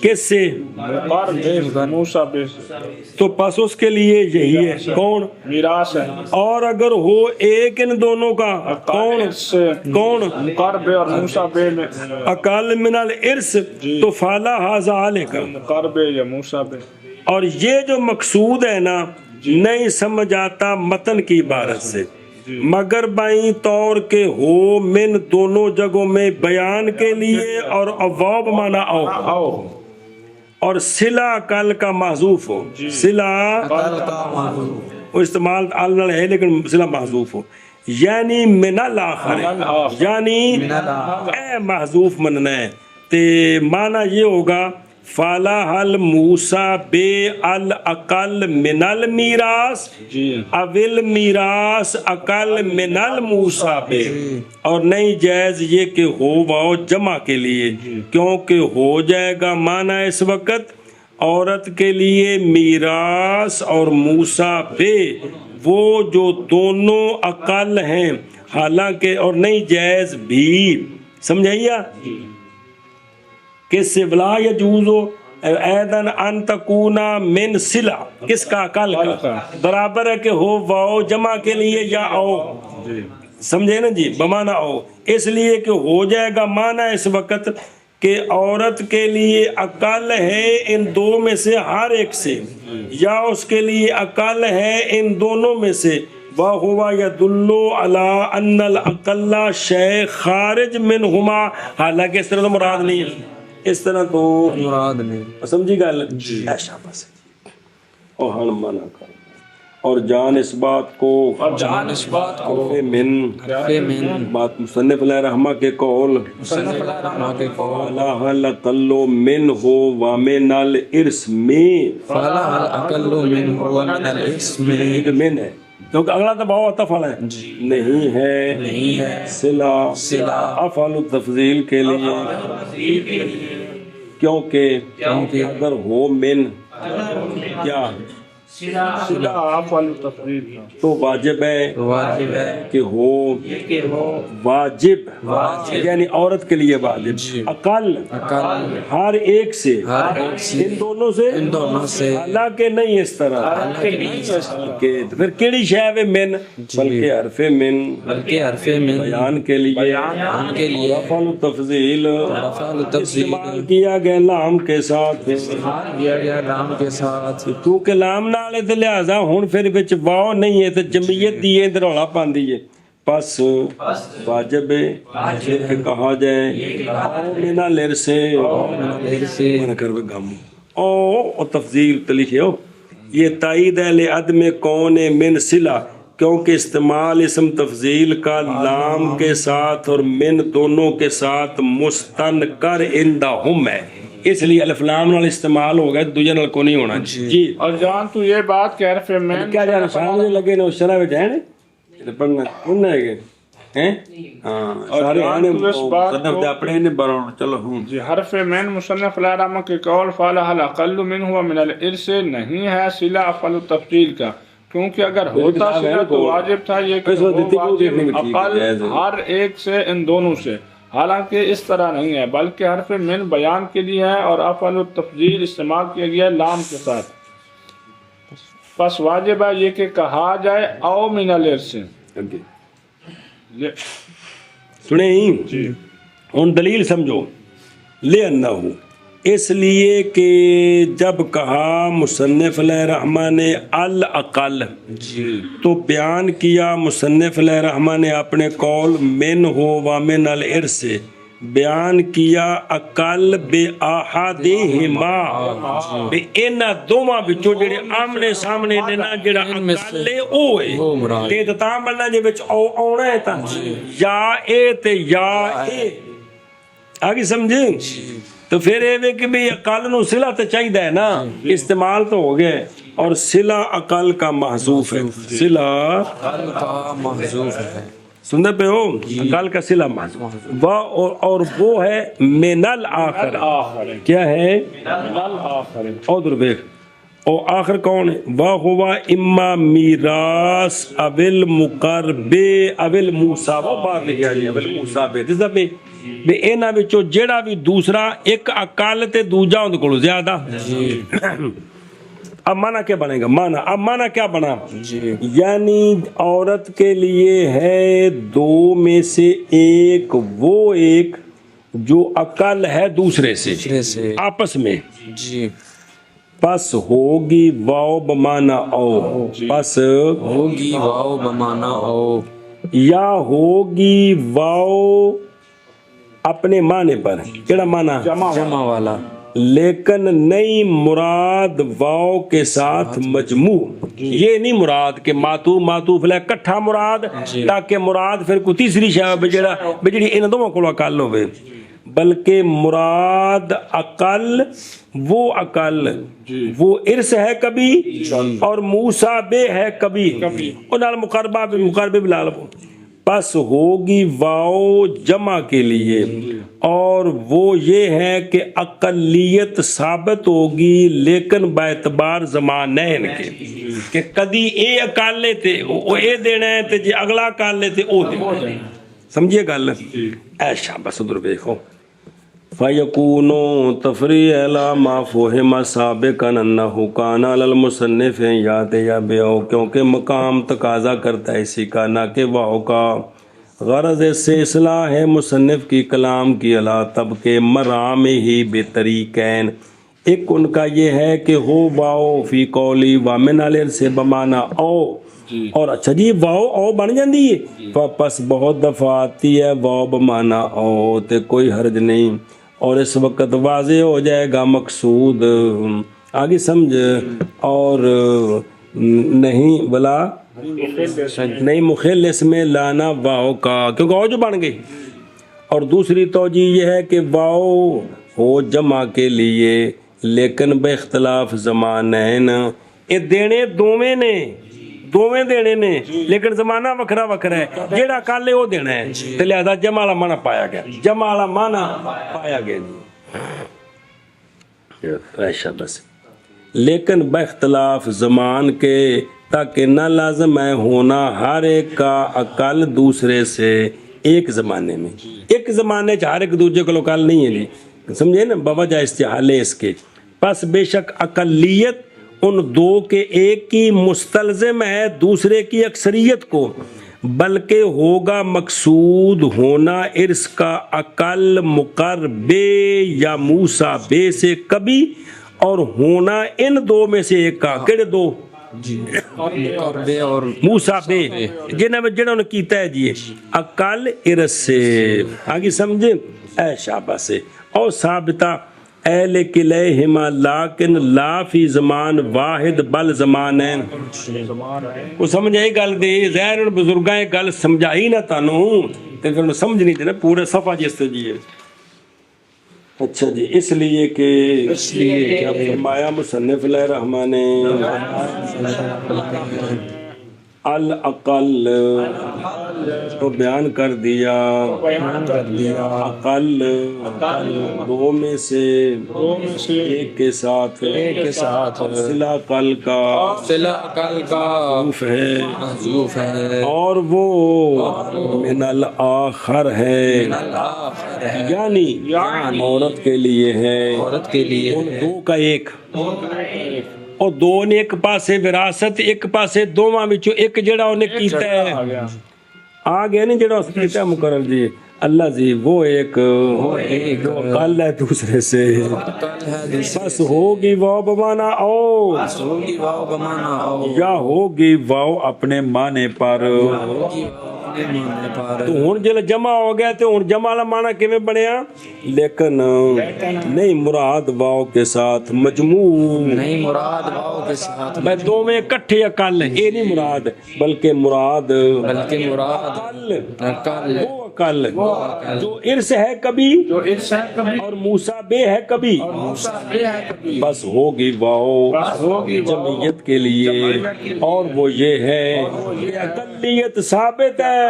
کس سے مقرب مشابہ سے تو پس اس کے لیے یہی ہے کون. میراث ہے. اور اگر ہو ایک ان دونوں کا کون سے کون مقرب اور مشابہ میں اقل من الارث تو فالا ھذا علیک. مقرب یا مشابہ. اور یہ جو مقصود ہے نا نہیں سمجھ آتا متن کی عبارت سے مگر بائیں طور کے ہو من دونوں جگہوں میں بیان کے لیے اور اواب مانا او اور صلہ کل کا محذوف ہو. صلہ وہ استعمال آلنا ہے لیکن صلہ محذوف ہو یعنی من الاخر یعنی اے محذوف مننا ہے تے معنی یہ ہوگا فالا حل موسیٰ بے الاقل من المیراث اول میراث اقل من الموسیٰ بے. اور نہیں جائز یہ کہ ہو واؤ جمع کے لیے کیونکہ ہو جائے گا معنی اس وقت عورت کے لیے میراث اور موسیٰ بے وہ جو دونوں اقل ہیں حالانکہ اور نہیں جائز بھی. سمجھائیے کس سے ولا یجوز ایدن ان تکونا من صلہ کس کا اقل کا برابر ہے کہ ہو واؤ جمع کے لیے یا او. سمجھے نا جی بمانا او اس لیے کہ ہو جائے گا معنی اس وقت کہ عورت کے لیے اقل ہے ان دو میں سے ہر ایک سے یا اس کے لیے اقل ہے ان دونوں میں سے وَهُوَ يَدُلُّ عَلَىٰ أَنَّ الْأَقَلَّ شَيْءٌ خارج منہما. حالانکہ اس طرح تو مراد نہیں ہے اس طرح تو مراد نہیں. سمجھی گل ایسا بس اور ہن منع کر اور جان اس بات کو جان اس بات کو من بات مصنف علیہ رحمہ کے قول مصنف علیہ رحمہ کے قول فَلَهَ الْأَقَلُّ مِنْهُ وَمِنَ الْإِرْثِ فَلَهَ الْأَقَلُّ مِنْهُ وَمِنَ الْإِرْثِ من ہے کیونکہ اگلا تو بہت افعال ہے نہیں ہے صلہ افعال التفضیل کے لیے کیونکہ اگر ہو من کیا صلہ افعال تفضیل تو واجب ہے کہ ہو واجب یعنی عورت کے لیے واجب اقل ہر ایک سے ان دونوں سے حالانکہ نہیں اس طرح کہ پھر کیڑی شے ہے من بلکہ حرف من بیان کے لیے افعال التفضیل استعمال کیا گیا لام کے ساتھ کیونکہ لام نہ تے لہذا ہن پھر وچ واو نہیں ہے تے جمعیت دی ہے تے رولا پاندی ہے پس واجب ہے کہ کہا جائے من الارث من کر گم او تفضیل تلخ ہو یہ تائید ہے لعدم کون من صلہ کیونکہ استعمال اسم تفضیل کا لام کے ساتھ اور من دونوں کے ساتھ مستنکر عندہم ہے اس لیے الف لام نال استعمال ہو گیا دوجے نال کو نہیں ہونا. جی اور جان تو یہ بات کہہ رہے میں کیا جانا سامنے لگے نا اس شرح وچ ہے نا پڑھنا کون ہے کہ ہیں ہاں سارے آنے مصنف دے اپنے نے برون چلو ہوں جی حرف من مصنف علیہ رحمہ کے قول فالح الاقل منہ ومن الارث نہیں ہے صلہ افعل التفضیل کا کیونکہ اگر ہوتا صلہ تو واجب تھا یہ کہ واجب اقل ہر ایک سے ان دونوں سے حالانکہ اس طرح نہیں ہے بلکہ حرف من بیان کے لیے ہے اور افعل التفضیل استعمال کیا گیا لام کے ساتھ. پس واجب ہے یہ کہ کہا جائے او من الارث. سنیں جی ہن دلیل سمجھو لے انہو اس لیے کہ جب کہا مصنف علیہ رحمہ نے الاقل تو بیان کیا مصنف علیہ رحمہ نے اپنے قول من ہو ومن الارث بیان کیا اقل بے احدہما بے انہاں دوواں وچوں جڑے آمنے سامنے نے نا جڑا اقل ہے او ہے تے تاں بننا جے وچ او آنا ہے تاں یا اے تے یا اے آگے سمجھیں تو پھر یہ کہ بھی اقل نو صلہ تو چاہیے ہے نا استعمال تو ہو گیا اور صلہ اقل کا محذوف ہے صلہ اقل کا محذوف ہے سنتے پہ ہو اقل کا صلہ محذوف اور وہ ہے من الآخر کیا ہے ادھر دیکھ اور آخر کون ہے؟ وَهُوَ اما میراث اول مقرب اول موسیٰ، وہ بار لکھا جی اول موسیٰ بے دسا بے انہاں وچوں جیڑا بھی دوسرا ایک اقل تے دوجا اون کولوں زیادہ. اب معنی کیا بنے گا؟ اب معنی کیا بنا؟ یعنی عورت کے لیے ہے دو میں سے ایک، وہ ایک جو اقل ہے دوسرے سے آپس میں. جی پس ہوگی واو بمانا او، پس ہوگی واو بمانا او، یا ہوگی واو اپنے معنی پر، کیڑا معنی؟ جمع والا. لیکن نئی مراد واو کے ساتھ مجموع، یہ نہیں مراد کہ معطوف لے کٹھا مراد تاکہ مراد پھر کوئی تیسری شے جڑی ان دونوں کولوں اقل ہوے، بلکہ مراد اقل وہ ارث ہے کبھی اور موسیٰ بے ہے کبھی، اور نال مقربہ بھی لا لو. پس ہوگی واو جمع کے لیے، اور وہ یہ ہے کہ اقلیت ثابت ہوگی لیکن باعتبار زمانین کے، کہ کدی اے اقالے تے او اے دینا ہے تے جی اگلا اقالے تے او دینا ہے. سمجھیے گل؟ ایشا بس ادھر دیکھو. فَيَكُونُ تَفْرِيعَ عَلَى مَا فُهِمَ سَابِقًا أَنَّهُ كَانَ عَلَى الْمُصَنِّفِ يَأْتِي بِهُ، کیونکہ مقام تقاضا کرتا ہے اسی کا، نہ کہ واو کا. غرض اس سے اصلاح ہے مصنف کی کلام کی علا طبقے مرام ہی بطریقین. ایک ان کا یہ ہے کہ ہو واو فی قولی وامن علیہ سے بمانا او، اور اچھا جی واو او بن جاندی ہے، پس بہت دفعہ آتی ہے واو بمانا او تے کوئی حرج نہیں، اور اس وقت واضح ہو جائے گا مقصود. آگے سمجھ. اور نہیں بلا نہیں مخلص میں لانا واو کا، کیونکہ او جو بن گئی. اور دوسری توجہ یہ ہے کہ واو ہو جمع کے لیے لیکن بے اختلاف زمانین، یہ دینے دوویں دینے نے لیکن زمانہ وکھرا وکھرا ہے. جیڑا کل ہے وہ دینا ہے، تو لہذا جمع والا معنی پایا گیا جی. ایشا بس لیکن با اختلاف زمان کے، تاکہ نہ لازم ہے ہونا ہر ایک کا اقل دوسرے سے ایک زمانے میں. ایک زمانے ہر ایک دوسرے کو اقل نہیں ہے جی، سمجھے نا، بوجہ استحالے اس کے. پس بے شک اقلیت ان دو کے ایک کی مستلزم ہے دوسرے کی اکثریت کو، بلکہ ہوگا مقصود ہونا ارث کا اقل مقرب یا موسیٰ بے سے کبھی، اور ہونا ان دو میں سے ایک کا. کہڑے دو؟ مقرب اور موسیٰ بے، جنہوں نے کیتا ہے جی اقل ارث سے. آگے سمجھے؟ اے شابہ سے. اور ثابتہ اہل کلیہما لیکن لا فی زمان واحد بل زمانین. وہ سمجھائی گل دی ظاہر بزرگاں گل سمجھائی نہ تانوں تے پھر سمجھ نہیں دینا پورے صفحہ جس تے جی. اچھا جی، اس لیے کہ کیا فرمایا مصنف علیہ الرحمٰن نے الاقل تو بیان کر دیا، اقل دو میں سے ایک کے ساتھ صلہ اقل کا محذوف ہے، اور وہ من الاخر ہے، یعنی عورت کے لیے ہے، ان دو کا ایک، اور دو نے ایک پاسے وراثت، ایک پاسے دوواں وچوں ایک جڑا انہیں کیتا ہے آ گیا نہیں، جڑا اس کیتا ہے مقرر جی اللہ جی، وہ ایک اقل ہے دوسرے سے. بس ہوگی واو بمانا او، یا ہوگی واو اپنے معنی پر. تو ہن جل جمع ہو گیا تو ہن جمع والا معنی کیویں بنیا؟ لیکن نہیں مراد واو کے ساتھ مجموع، نہیں مراد واو کے ساتھ میں دو میں اکٹھے اقل ہے، یہ نہیں مراد، بلکہ مراد اقل وہ اقل جو ارث ہے کبھی اور موسیٰ بے ہے کبھی. بس ہوگی واو جمعیت کے لیے، اور وہ یہ ہے کہ اقلیت ثابت ہے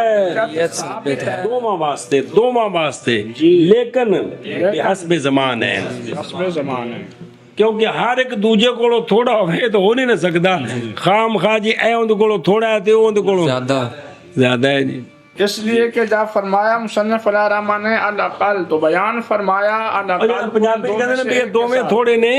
دوواں واسطے لیکن بحسب زمان ہے. ਕਿਉਂਕਿ ਹਰ ਇੱਕ ਦੂਜੇ ਕੋਲੋਂ ਥੋੜਾ ਹੋਵੇ ਤਾਂ ਹੋ ਨਹੀਂ ਨਾ ਸਕਦਾ ਖਾਮ ਖਾ ਜੀ ਇਹ ਉਹਦੇ ਕੋਲੋਂ ਥੋੜਾ ਹੈ ਤੇ ਉਹ ਉਹਦੇ ਕੋਲੋਂ ਜ਼ਿਆਦਾ ਹੈ ਜੀ اس لیے کہ جب فرمایا مصنف علیہ الرحمٰن نے الاقل تو بیان فرمایا الاقل ਪੰਜਾਬੀ ਕਹਿੰਦੇ ਨੇ ਵੀ ਇਹ ਦੋਵੇਂ ਥੋੜੇ ਨੇ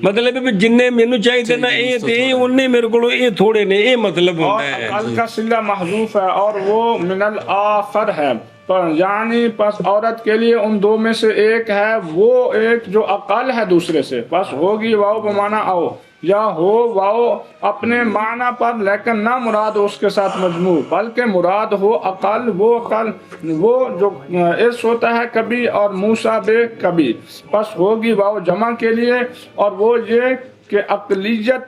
مطلب بھی ਜਿੰਨੇ ਮੈਨੂੰ ਚਾਹੀਦੇ ਨਾ ਇਹ ਤੇ ਉਹਨੇ ਮੇਰੇ ਕੋਲੋਂ ਇਹ ਥੋੜੇ ਨੇ ਇਹ مطلب اور ہوتا ہے اقل کا صلہ محذوف ہے اور وہ من الآخر ہے یعنی پس عورت کے لیے ان دو میں سے ایک ہے وہ ایک جو اقل ہے دوسرے سے پس ہوگی واؤ بمعنی او یا ہو واؤ اپنے معنی پر لیکن نہ مراد اس کے ساتھ مجموع بلکہ مراد ہو اقل وہ جو اس ہوتا ہے کبھی اور موسیٰ بے کبھی پس ہوگی واؤ جمع کے لیے اور وہ یہ کہ اقلیت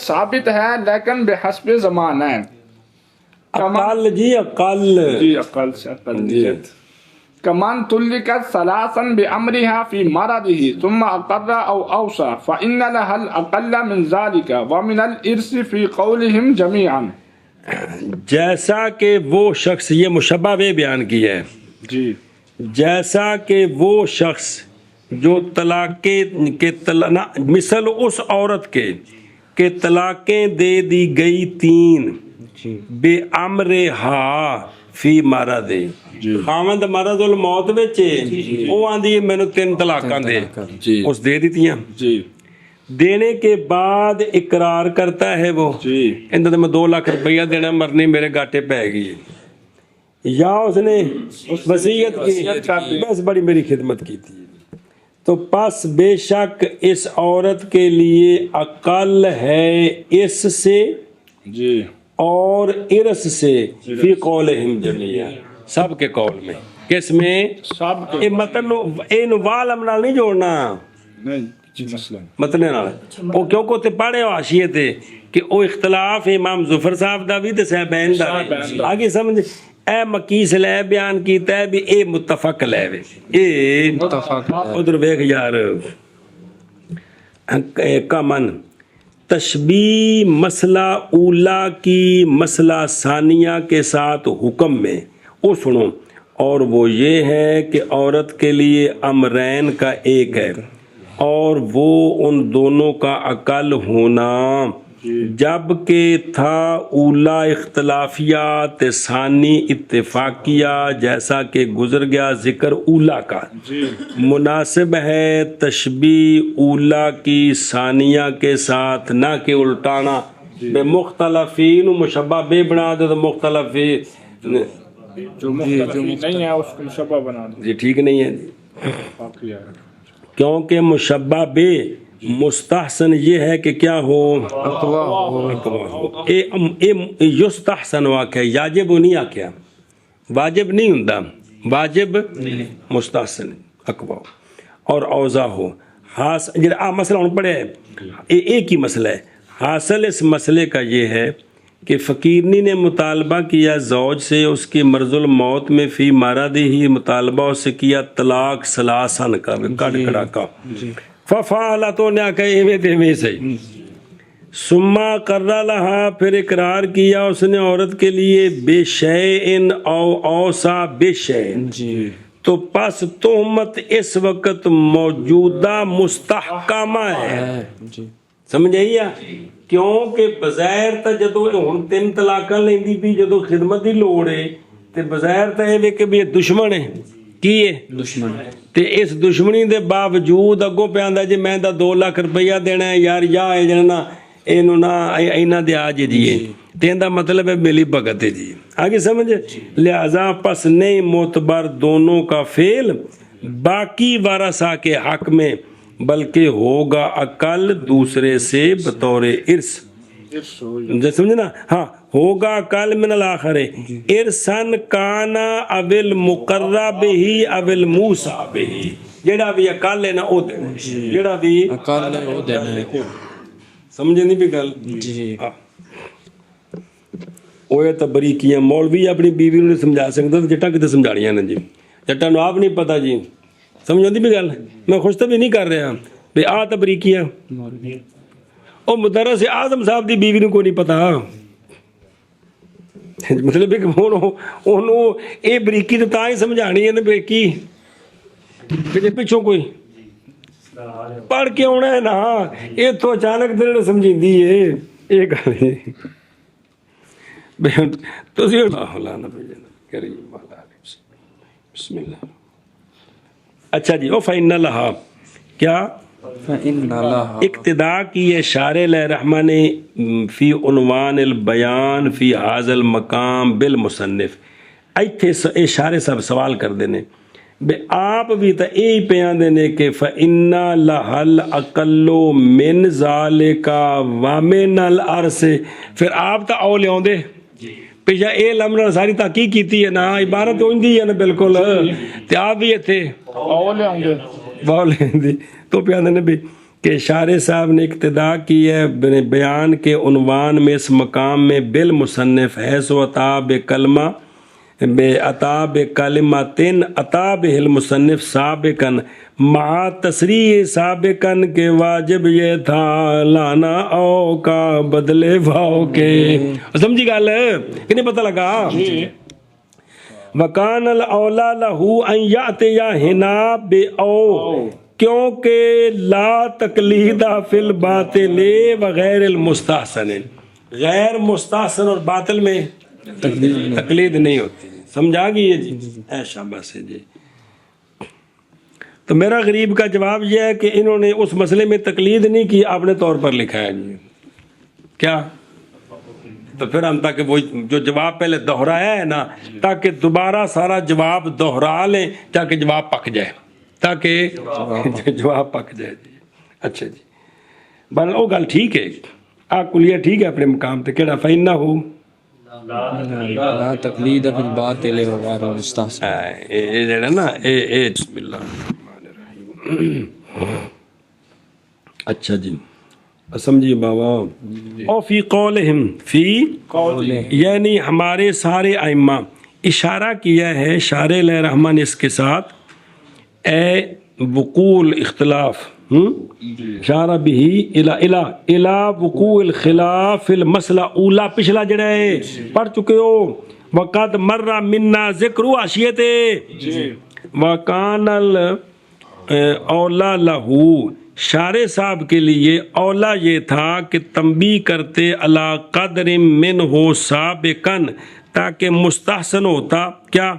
ثابت ہے لیکن بحسب زمانین اقل جی اقل جی اقل سے اقلیت كمان طلقت ثلاثا بأمرها في مرضه ثم أقر أو أوصى فإن لها الأقل من ذلك ومن الإرث في قولهم جميعا جیسا کہ وہ شخص یہ مشبہ بے بیان کیا ہے جی جیسا کہ وہ شخص جو طلاق کے مثل اس عورت کے کہ طلاقیں دے دی گئی 3 بے امرہا فی مرض خاوند مرض الموت وچ وہ آندی مینوں 3 طلاقاں دے اس دے دیتیاں جی دینے کے بعد اقرار کرتا ہے وہ اندر میں 2 لاکھ روپیہ دینا مرنی میرے گاٹے پہ گئی یا اس نے وصیت کی بس بڑی میری خدمت کی تھی تو پس بے شک اس عورت کے لیے اقل ہے اس سے جی اور ارث سے فی قولہم جميعا سب کے قول میں کس میں سب اے مطلب اے نوالم نال نہیں جوڑنا نہیں جی مثلا مطلب نال او کیونکہ تے پڑھے حاشیے تے کہ او اختلاف امام ظفر صاحب دا بھی تے صاحبین دا بھی آگے سمجھ اے مکیس لے بیان کیتا ہے بھی اے متفق لے وے اے متفق ادھر ویکھ یار کمن تشبیہ مسئلہ اولا کی مسئلہ ثانیہ کے ساتھ حکم میں وہ سنو اور وہ یہ ہے کہ عورت کے لیے امرین کا ایک ہے اور وہ ان دونوں کا اقل ہونا جب کہ تھا اولا اختلافیات ثانی اتفاقیہ جیسا کہ گزر گیا ذکر اولا کا مناسب ہے تشبیہ اولا کی ثانیہ کے ساتھ نہ کہ الٹانا بے مختلفین مشبہ بے بنا دے تو مختلفین جو نہیں ہے اس کو مشبہ بنا دیں جی ٹھیک نہیں ہے جی کیونکہ مشبہ بے مستحسن یہ ہے کہ کیا ہو یستحسن واقع یاجب نہیں آکیا واجب نہیں ہوندا واجب مستحسن اقوا اور اوضاع ہو خاص جڑا مسئلہ ہن پڑھے ایک ہی مسئلہ ہے حاصل اس مسئلے کا یہ ہے کہ فقیرنی نے مطالبہ کیا زوج سے اس کی مرض الموت میں فی مرضی ہی مطالبہ اس سے کیا طلاق ثلاثن کا کڑ کڑا کا ففعل تو نے کہے میں دے میں صحیح ثم قرر لها پھر اقرار کیا اس نے عورت کے لیے بے شیئن او اوصا بے شیئن تو پس تہمت اس وقت موجودہ مستحکمہ ہے سمجھ آئی کیونکہ بظاہر تا جدو ہن 3 طلاقاں لیندی بھی جدو خدمت دی لوڑ ہے تے بظاہر تا اے کہ بھی دشمن ہے کی ہے دشمن تے اس دشمنی دے باوجود اگوں پہ آندا جی میں دا 2 لاکھ روپیہ دینا ہے یار یا اے جنا اینو نہ اینا دیا جی تے دا مطلب ہے ملی بھگت ہے جی آگے سمجھ لہذا پس نہیں معتبر دونوں کا فعل باقی وارثہ کے حق میں بلکہ ہوگا اقل دوسرے سے بطور ارث سمجھے نا ہاں ہوگا اقل من الاخر ارثن کانا اول مقرب ہی اول موسیٰ بہی جیڑا بھی اقل ہے نا او دینا جیڑا بھی اقل ہے او دینا ہے سمجھے نہیں بھی گل جی اوہ تبری کیا مولوی اپنی بیوی نے سمجھا سکتا تو جٹا کتے سمجھاڑیاں نا جی جٹا نو آپ نہیں پتا جی سمجھو دی بھی گل میں خوش تو بھی نہیں کر رہا بے آ تبریکیاں او مدرس اعظم صاحب دی بیوی نے کوئی نہیں پتا مطلب کہ انہوں اے بریکی تو تاں ہی سمجھانی ہے نا بریکی کہ پچھوں کوئی پڑھ کے آنا ہے نا یہ تو اچانک دل سمجھی ہے یہ گل ہے بسم اللہ اچھا جی او فإن لہا کیا فإن لها اقتداء کی ہے شارح علیہ رحمہ نے فی عنوان البیان فی حاضر المقام بالمصنف ایتھے شارح صاحب سوال کر دینے بے آپ بھی تا ای پیان دینے کہ فَإِنَّ لَهَا الْأَقَلُّ مِنْ ذَلِكَ وَمِنَ الْأَرْسِ پھر آپ تا اول لیاؤں دے پیشا اے لمنہ ساری تحقیق کیتی ہے نا عبارت ہوندی ہے نا بالکل تے آپ بھی تھے اول لیاؤں دے اول لیاؤں تو پیان دینے بھی کہ شارح صاحب نے اقتداء کی ہے بیان کے عنوان میں اس مقام میں بالمصنف حیث و عطا بکلمہ بے عطا بکلمتن عطا بہ المصنف سابقاً مع تصریح سابقاً کے واجب یہ تھا لانا او کا بدلے بھاؤ کے سمجھی گال کہ نہیں پتہ لگا وکان الاولا لہو ان یاتیا ہنا بے او کیونکہ لا تقلید فی الباطل وغیر المستحسن غیر مستحسن اور باطل میں تقلید نہیں ہوتی سمجھا گئی ہے جی اے شاباش ہے جی تو میرا غریب کا جواب یہ ہے کہ انہوں نے اس مسئلے میں تقلید نہیں کی اپنے طور پر لکھا ہے جی کیا تو پھر ہم تاکہ وہ جو جواب پہلے دہرایا ہے نا تاکہ دوبارہ سارا جواب دہرا لیں تاکہ جواب پک جائے تاکہ جواب پک جائے جی اچھا جی بہرحال وہ گل ٹھیک ہے آپ کلیہ ٹھیک ہے اپنے مقام تے کہڑا فائن نہ ہو لا تقلید فی الباطل وغیر المستحسن اے جڑا نا اے بسم اللہ الرحمن الرحیم اچھا جی سمجھیے بابا او فی قولہم فی یعنی ہمارے سارے ائمہ اشارہ کیا ہے شارح علیہ رحمہ نے اس کے ساتھ اے وقوع اختلاف اشارہ بھی الى وقوع الخلاف فی المسئلہ اولا پچھلا جڑا ہے پڑھ چکے ہو وقد مر منا ذکر عشیت وکان اولا لہو شارح صاحب کے لیے اولا یہ تھا کہ تنبیہ کرتے علی قدر من ہو سابقاً تاکہ مستحسن ہوتا کیا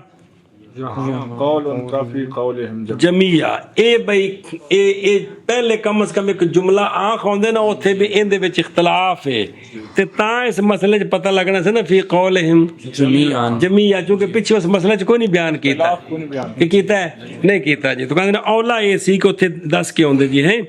قول فی قولہم جمیع اے بھائی اے پہلے کم از کم ایک جملہ آنکھ ہوندے نا اوتھے بھی اندے وچ اختلاف ہے تے تاں اس مسئلے چ پتہ لگنا سی نا فی قولہم جمیع چونکہ پیچھے اس مسئلے چ کوئی نہیں بیان کیتا کہ کیتا ہے نہیں کیتا جی تو کہندے اولا اے سی کہ اوتھے دس کے ہوندے جی ہیں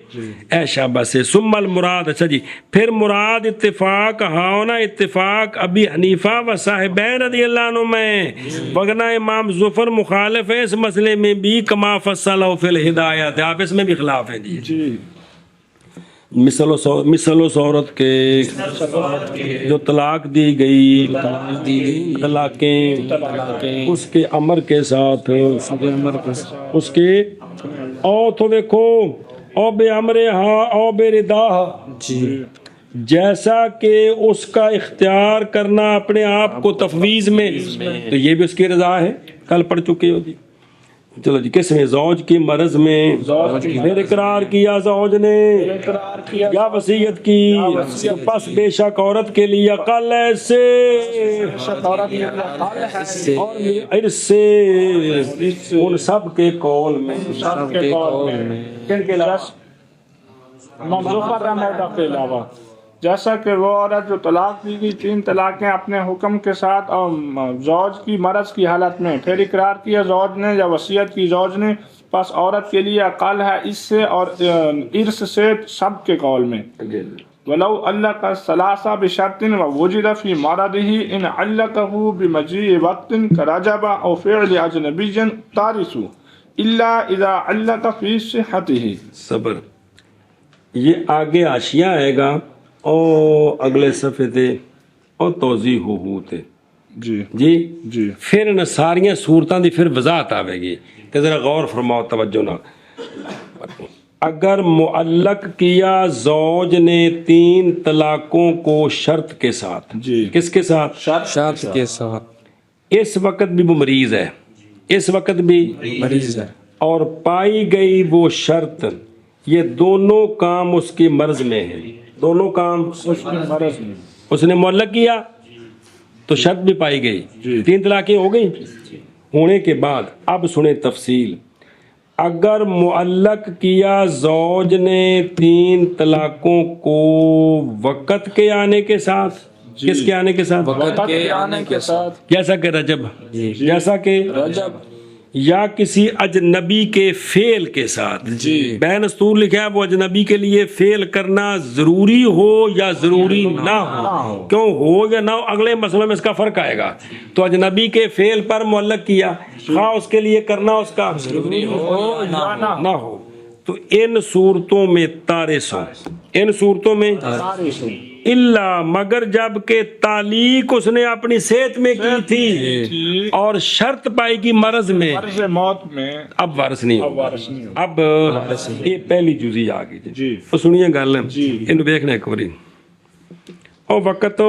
اے شاباش سے ثم المراد اچھا جی پھر مراد اتفاق ہاؤنا اتفاق ابی حنیفہ و صاحبین رضی اللہ عنہ میں وگرنہ امام ظفر مخالف ہے اس مسئلے میں بھی کما فصلہ فی الہدایات آپ اس میں بھی خلاف ہیں جی مثل و صورت کے جو طلاق دی گئی طلاقیں اس کے امر کے ساتھ اس کے او تو دیکھو او بے امر ہاں او بے ردا جیسا کہ اس کا اختیار کرنا اپنے آپ کو تفویض میں تو یہ بھی اس کی رضا ہے کل پڑھ چکے ہو جی چلو جی کس میں زوج کی مرض میں پھر اقرار کیا زوج نے یا وصیت کی پس بے شک عورت کے لیے عقل سے اور ارث سے ان سب کے قول میں کن کے علاوہ جیسا کہ وہ عورت جو طلاق دی گئی 3 طلاقیں اپنے حکم کے ساتھ اور زوج کی مرض کی حالت میں پھر اقرار کیا زوج نے یا وصیت کی زوج نے پس عورت کے لیے اقل ہے اس سے اور ارث سے سب کے قول میں ولو علق الثلاثہ بشرط ووجد فی مرضه ان علقه بمجیء وقت کرجب او فعل اجنبی تارث الا اذا علق فی صحته صبر یہ آگے حاشیہ آئے گا او اگلے صفحے تے او توضیح ہو تے جی جی جی پھر ان ساریاں صورتاں دی پھر وضاحت آوے گی کہ ذرا غور فرماؤ توجہ نہ اگر معلق کیا زوج نے 3 طلاقوں کو شرط کے ساتھ جی کس کے ساتھ شرط کے ساتھ اس وقت بھی وہ مریض ہے اس وقت بھی مریض ہے اور پائی گئی وہ شرط، یہ دونوں کام اس کی مرض میں ہے، دونوں کام اس کی مرض میں، اس نے معلق کیا تو شرط بھی پائی گئی، جی۔ 3 طلاقیں ہو گئی ہونے کے بعد اب سنیں تفصیل، اگر معلق کیا زوج نے 3 طلاقوں کو وقت کے آنے کے ساتھ، کس کے آنے کے ساتھ؟ وقت کے آنے کے ساتھ، جیسا کہ رجب، جیسا کہ رجب، یا کسی اجنبی کے فعل کے ساتھ، جی، بین استور لکھا ہے وہ اجنبی کے لیے فعل کرنا ضروری ہو یا ضروری نہ ہو، کیوں ہو یا نہ ہو اگلے مسئلے میں اس کا فرق آئے گا۔ تو اجنبی کے فعل پر معلق کیا، خواہ اس کے لیے کرنا اس کا ضروری ہو نہ ہو، تو ان صورتوں میں تارث ہو، ان صورتوں میں اللہ مگر جب کہ تعلیق اس نے اپنی صحت میں کی تھی اور شرط پائی کی مرض میں، مرض موت میں، اب وارث نہیں ہوگا۔ وارث نہیں ہوگا۔ اب یہ پہلی جزی آ گئی جی۔ تو سنیے گل جی۔ انہوں دیکھنا ایک باری، اور وقت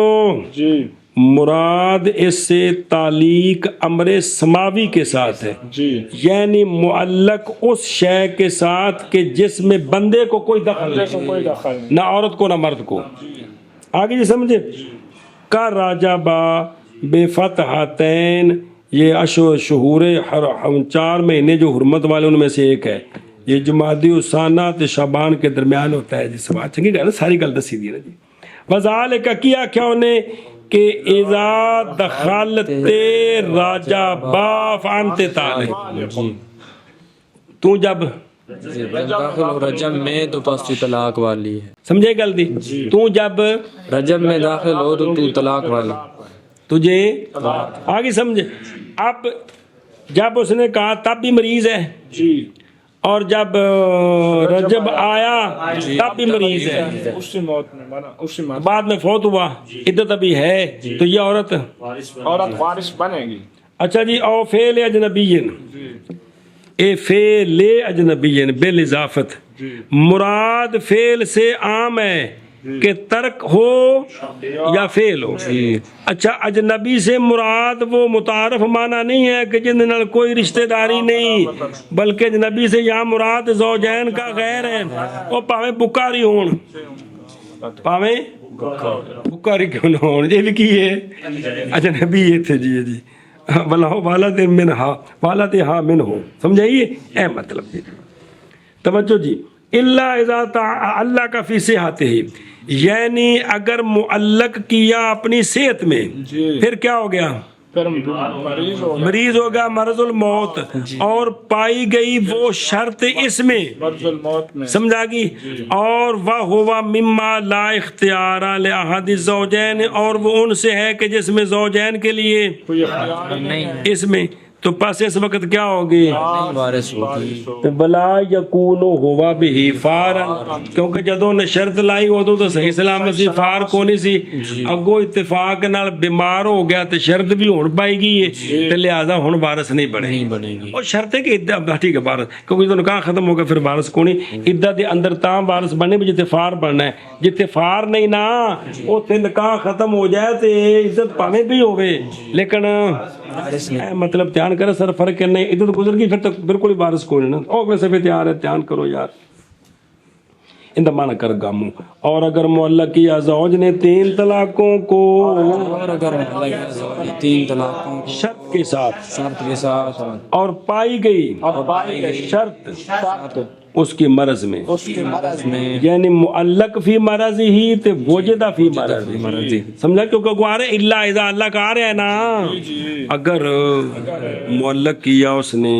جی مراد اس سے تعلیق امر سماوی کے ساتھ ہے، جی یعنی معلق اس شے کے ساتھ کہ جس میں بندے کو کوئی دخل کو نہیں، کوئی دخل نہیں، نہ عورت کو نہ مرد کو۔ آگے جی سمجھے، کا راجہ با بے فتحتین، یہ شہور 4 مہینے جو حرمت والے ان میں سے ایک ہے، یہ جمادی الثانیہ تے شعبان کے درمیان ہوتا ہے جی، سوال چنگی گل ساری گل دسی دی نا جی۔ وذالک کیا کیا انہیں کہ اذا دخلت راجہ با فانت طالق، تو جب داخل ہو رجب میں تو پس تو طلاق والی ہے، سمجھے گل دی، تو جب رجب میں داخل ہو تو طلاق والی، تجھے آگے سمجھے۔ اب جب اس نے کہا تب بھی مریض ہے، جی اور جب رجب آیا تب بھی مریض ہے، اس سے موت میں بنا، اس سے موت، بعد میں فوت ہوا، عدت ابھی ہے، تو یہ عورت عورت وارث بنے گی۔ اچھا جی، او فعل اجنبیین، اے فعل اجنبیین بالاضافت، مراد فعل سے عام ہے کہ ترک ہو یا فعل ہو۔ اچھا، اجنبی سے مراد وہ متعارف معنی نہیں ہے کہ جن نال کوئی رشتہ داری نہیں، بلکہ اجنبی سے یہاں مراد زوجین کا غیر ہے، وہ پاویں بکاری ہون، پاویں بکاری کیوں نہ ہون، یہ بھی کی ہے اجنبی یہ تھے جی والد منہا، والد ہاں من ہو، سمجھائیے اے مطلب جی، توجہ جی، اللہ اذا اللہ کا فی صحت ہی، یعنی اگر معلق کیا اپنی صحت میں، پھر کیا ہو گیا؟ پھر مریض ہوگا مرض الموت، اور پائی گئی وہ شرط اس میں، مرض الموت میں، سمجھا گی، اور وہ ہوا مما لا اختیار لأحد الزوجین، اور وہ ان سے ہے کہ جس میں زوجین کے لیے کوئی اختیار نہیں اس میں، تو پس اس وقت کیا ہوگی؟ وارث ہوگی، بلا یکون ہوا بھی فارا، کیونکہ جدوں نے شرط لائی ادو تو صحیح سلامت سی، فار کو نہیں سی، اگو اتفاق نال بیمار ہو گیا تو شرط بھی ہون پائی گئی ہے، تو لہذا ہن وارث نہیں بنے گی، اور شرط ہے کہ عدت، ٹھیک ہے وارث، کیونکہ جدوں نکاح ختم ہو گیا پھر وارث کو نہیں، عدت دے اندر تاں وارث بننے بھی جتے فار بننا ہے، جتے فار نہیں نا اوتھے نکاح ختم ہو جائے تے عزت پاویں بھی ہوے، لیکن مطلب دھیان کرے سر فرق کرنا ہے، عدت گزر گئی پھر تک بالکل ہی وارث کوئی نہیں، او ویسے بھی تیار ہے، دھیان کرو یار، اندہ معنی کر گاموں، اور اگر معلق کیا زوج نے 3 طلاقوں کو، اور اگر معلق زوج 3 طلاقوں کو شرط کے ساتھ، شرط کے ساتھ، اور پائی گئی شرط اس کی مرض میں، اس کے مرض میں، یعنی معلق فی مرض ہی تے وجدہ فی مرض ہی، سمجھا، کیونکہ گوارے اللہ اذا اللہ کا آ رہا ہے نا، اگر معلق کیا اس نے،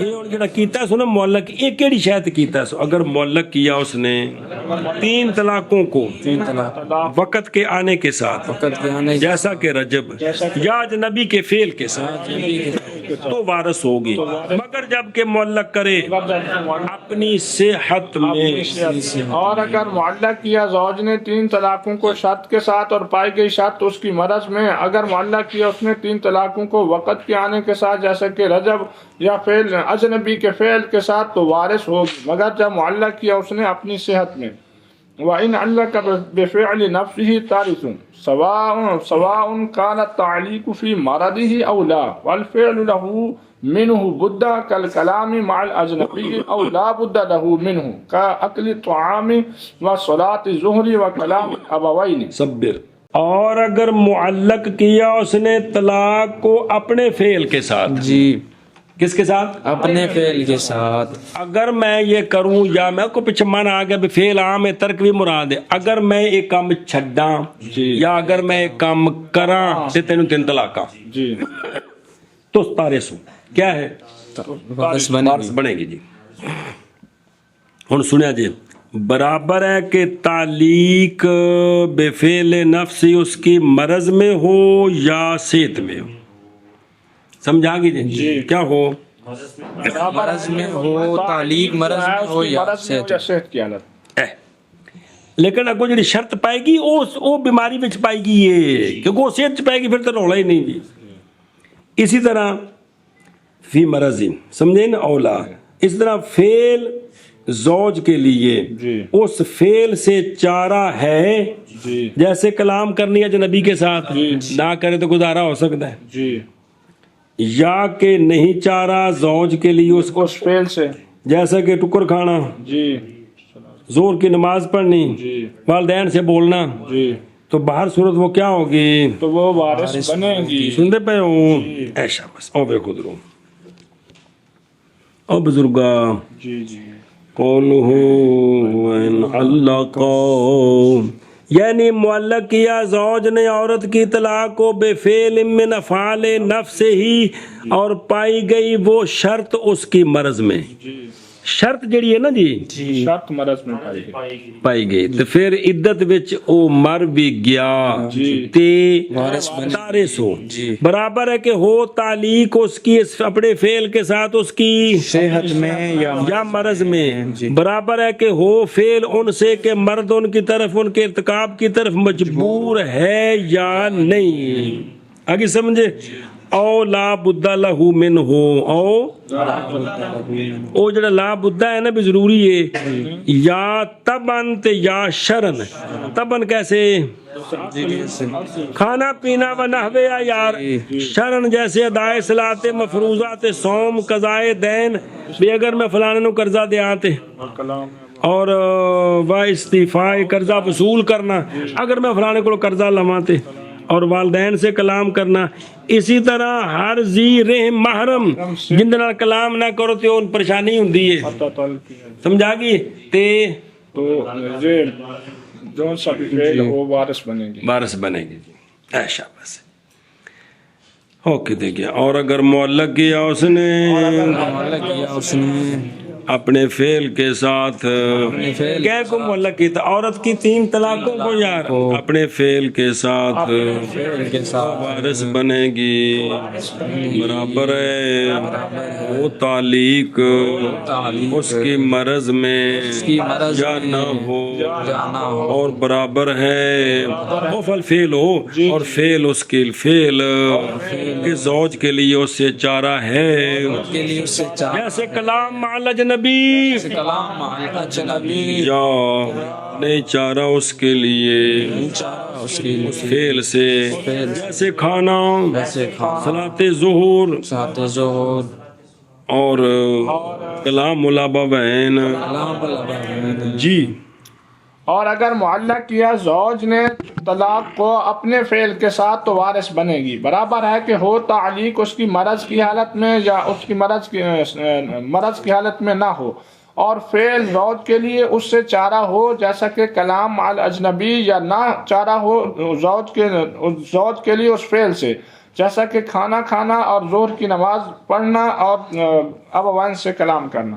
یہ اور جڑا کیتا سو نا معلق، ایک کیڑی شاید کیتا سو، اگر معلق کیا اس نے 3 طلاقوں کو 3 طلاق وقت کے آنے کے ساتھ، وقت کے آنے جیسا کہ رجب یا اجنبی کے فعل کے ساتھ، تو وارث ہوگی، مگر جب کہ معلق کرے اپنی صحت میں، اور اگر معلق کیا زوج نے 3 طلاقوں کو شرط کے ساتھ اور پائی گئی شرط اس کی مرض میں، اگر معلق کیا اس نے 3 طلاقوں کو وقت کے آنے کے ساتھ جیسا کہ رجب یا فعل اجنبی کے فعل کے ساتھ، تو وارث ہوگی، مگر جب معلق کیا اس نے اپنی صحت میں۔ وَإِنْ عَلَّقَ بِفِعْلِ نَفْسِهِ تَارِثٌ سَوَاءٌ كَانَ التَّعْلِيقُ فِي مَرَضِهِ أَوْ لَا، وَالْفِعْلُ لَهُ منه بد كالكلام مع الأجنبي أو لا بد له منه كأكل الطعام وصلاة الظهر وكلام الأبوين. صبر. اور اگر معلق کیا اس نے طلاق کو اپنے فعل کے ساتھ. جی کس کے ساتھ؟ اپنے فعل کے ساتھ. اگر میں یہ کروں یا میں کو پیچھے من آ گیا بھی فعل عام ہے ترک بھی مراد ہے. اگر میں ایک کام چھڈاں یا اگر میں ایک کام کراں تے تینوں تین طلاقاں جی تو تارے سو کیا ہے وارث وارث بنے گی. جی ہن سنیا جی برابر ہے کہ تعلیق بے فعل نفسی اس کی مرض میں ہو یا صحت میں ہو. سمجھا گی جی کیا ہو مرض میں ہو تعلیق مرض میں ہو یا صحت کی حالت. لیکن اگو جی شرط پائے گی وہ بیماری وچ پائے گی یہ کیونکہ وہ صحت چ پائے گی پھر تو رولا ہی نہیں. جی اسی طرح فی مرض سمجھے نا اولا. اس طرح فعل زوج کے لیے اس فعل سے چارہ ہے جیسے کلام کرنی ہے جنبی کے ساتھ نہ کرے تو گزارا ہو سکتا ہے جی یا کہ نہیں چارہ زوج کے لیے اس کو فعل سے جیسا کہ ٹکر کھانا جی زور کی نماز پڑھنی جی والدین سے بولنا جی تو باہر صورت وہ کیا ہوگی تو وہ وارث بنے گی. سنتے پہ ہوں ایشا بس او بے خود رو او بزرگا جی جی قولہ ان علقا یعنی معلق کیا زوج نے عورت کی طلاق کو بے فعل من افعال نفس ہی اور پائی گئی وہ شرط اس کی مرض میں. شرط جڑی ہے نا جی شرط مرض میں پائی گئی تو پھر عدت وچ او مر بھی گیا تے وارث ہو. برابر ہے کہ ہو تعلیق اس کی اپنے فعل کے ساتھ اس کی صحت میں یا مرض میں. برابر ہے کہ ہو فعل ان سے کہ مرد ان کی طرف ان کے ارتکاب کی طرف مجبور ہے یا نہیں. آگے سمجھے او لا بد لہ من ہو او جڑا لا بدہ ہے نا بھی ضروری ہے یا تبن تے یا شرن. تبن کیسے کھانا پینا و نحوے یار. شرن جیسے ادائے صلاۃ مفروضات صوم قضائے دین بھی اگر میں فلانے نو قرضہ دے آتے اور و استیفاء قرضہ وصول کرنا اگر میں فلانے کو قرضہ لواتے اور والدین سے کلام کرنا. اسی طرح ہر ذی رحم محرم جن دے نال کلام نہ کرو تے اون پریشانی ہوندی ہے. سمجھا گی تے تو یہ جو سب فعل وہ وارث بنے گی. وارث بنے گی. جی ایشا بس اوکے دے گیا. اور اگر معلق کیا اس نے اپنے فعل کے ساتھ کیا کو معلق کی عورت کی 3 طلاقوں کو یار اپنے فعل کے ساتھ وارث بنے گی. برابر ہے وہ تعلیق اس کی مرض میں یا نہ ہو. اور برابر ہے وہ فعل ہو اور فعل اس کی فعل کے زوج کے لیے اس سے چارہ ہے جیسے کلام مع الاجنبی یا نہیں چارہ اس کے لیے فعل سے جیسے کھانا صلاۃ ظہور اور کلام الابوین. جی اور اگر معلق کیا زوج نے طلاق کو اپنے فعل کے ساتھ تو وارث بنے گی. برابر ہے کہ ہو تعلیق اس کی مرض کی حالت میں یا اس کی مرض کی حالت میں نہ ہو اور فعل زوج کے لیے اس سے چارہ ہو جیسا کہ کلام مع الاجنبی یا نہ چارہ ہو زوج کے لیے اس فعل سے جیسا کہ کھانا کھانا اور ظہر کی نماز پڑھنا اور ابوین سے کلام کرنا.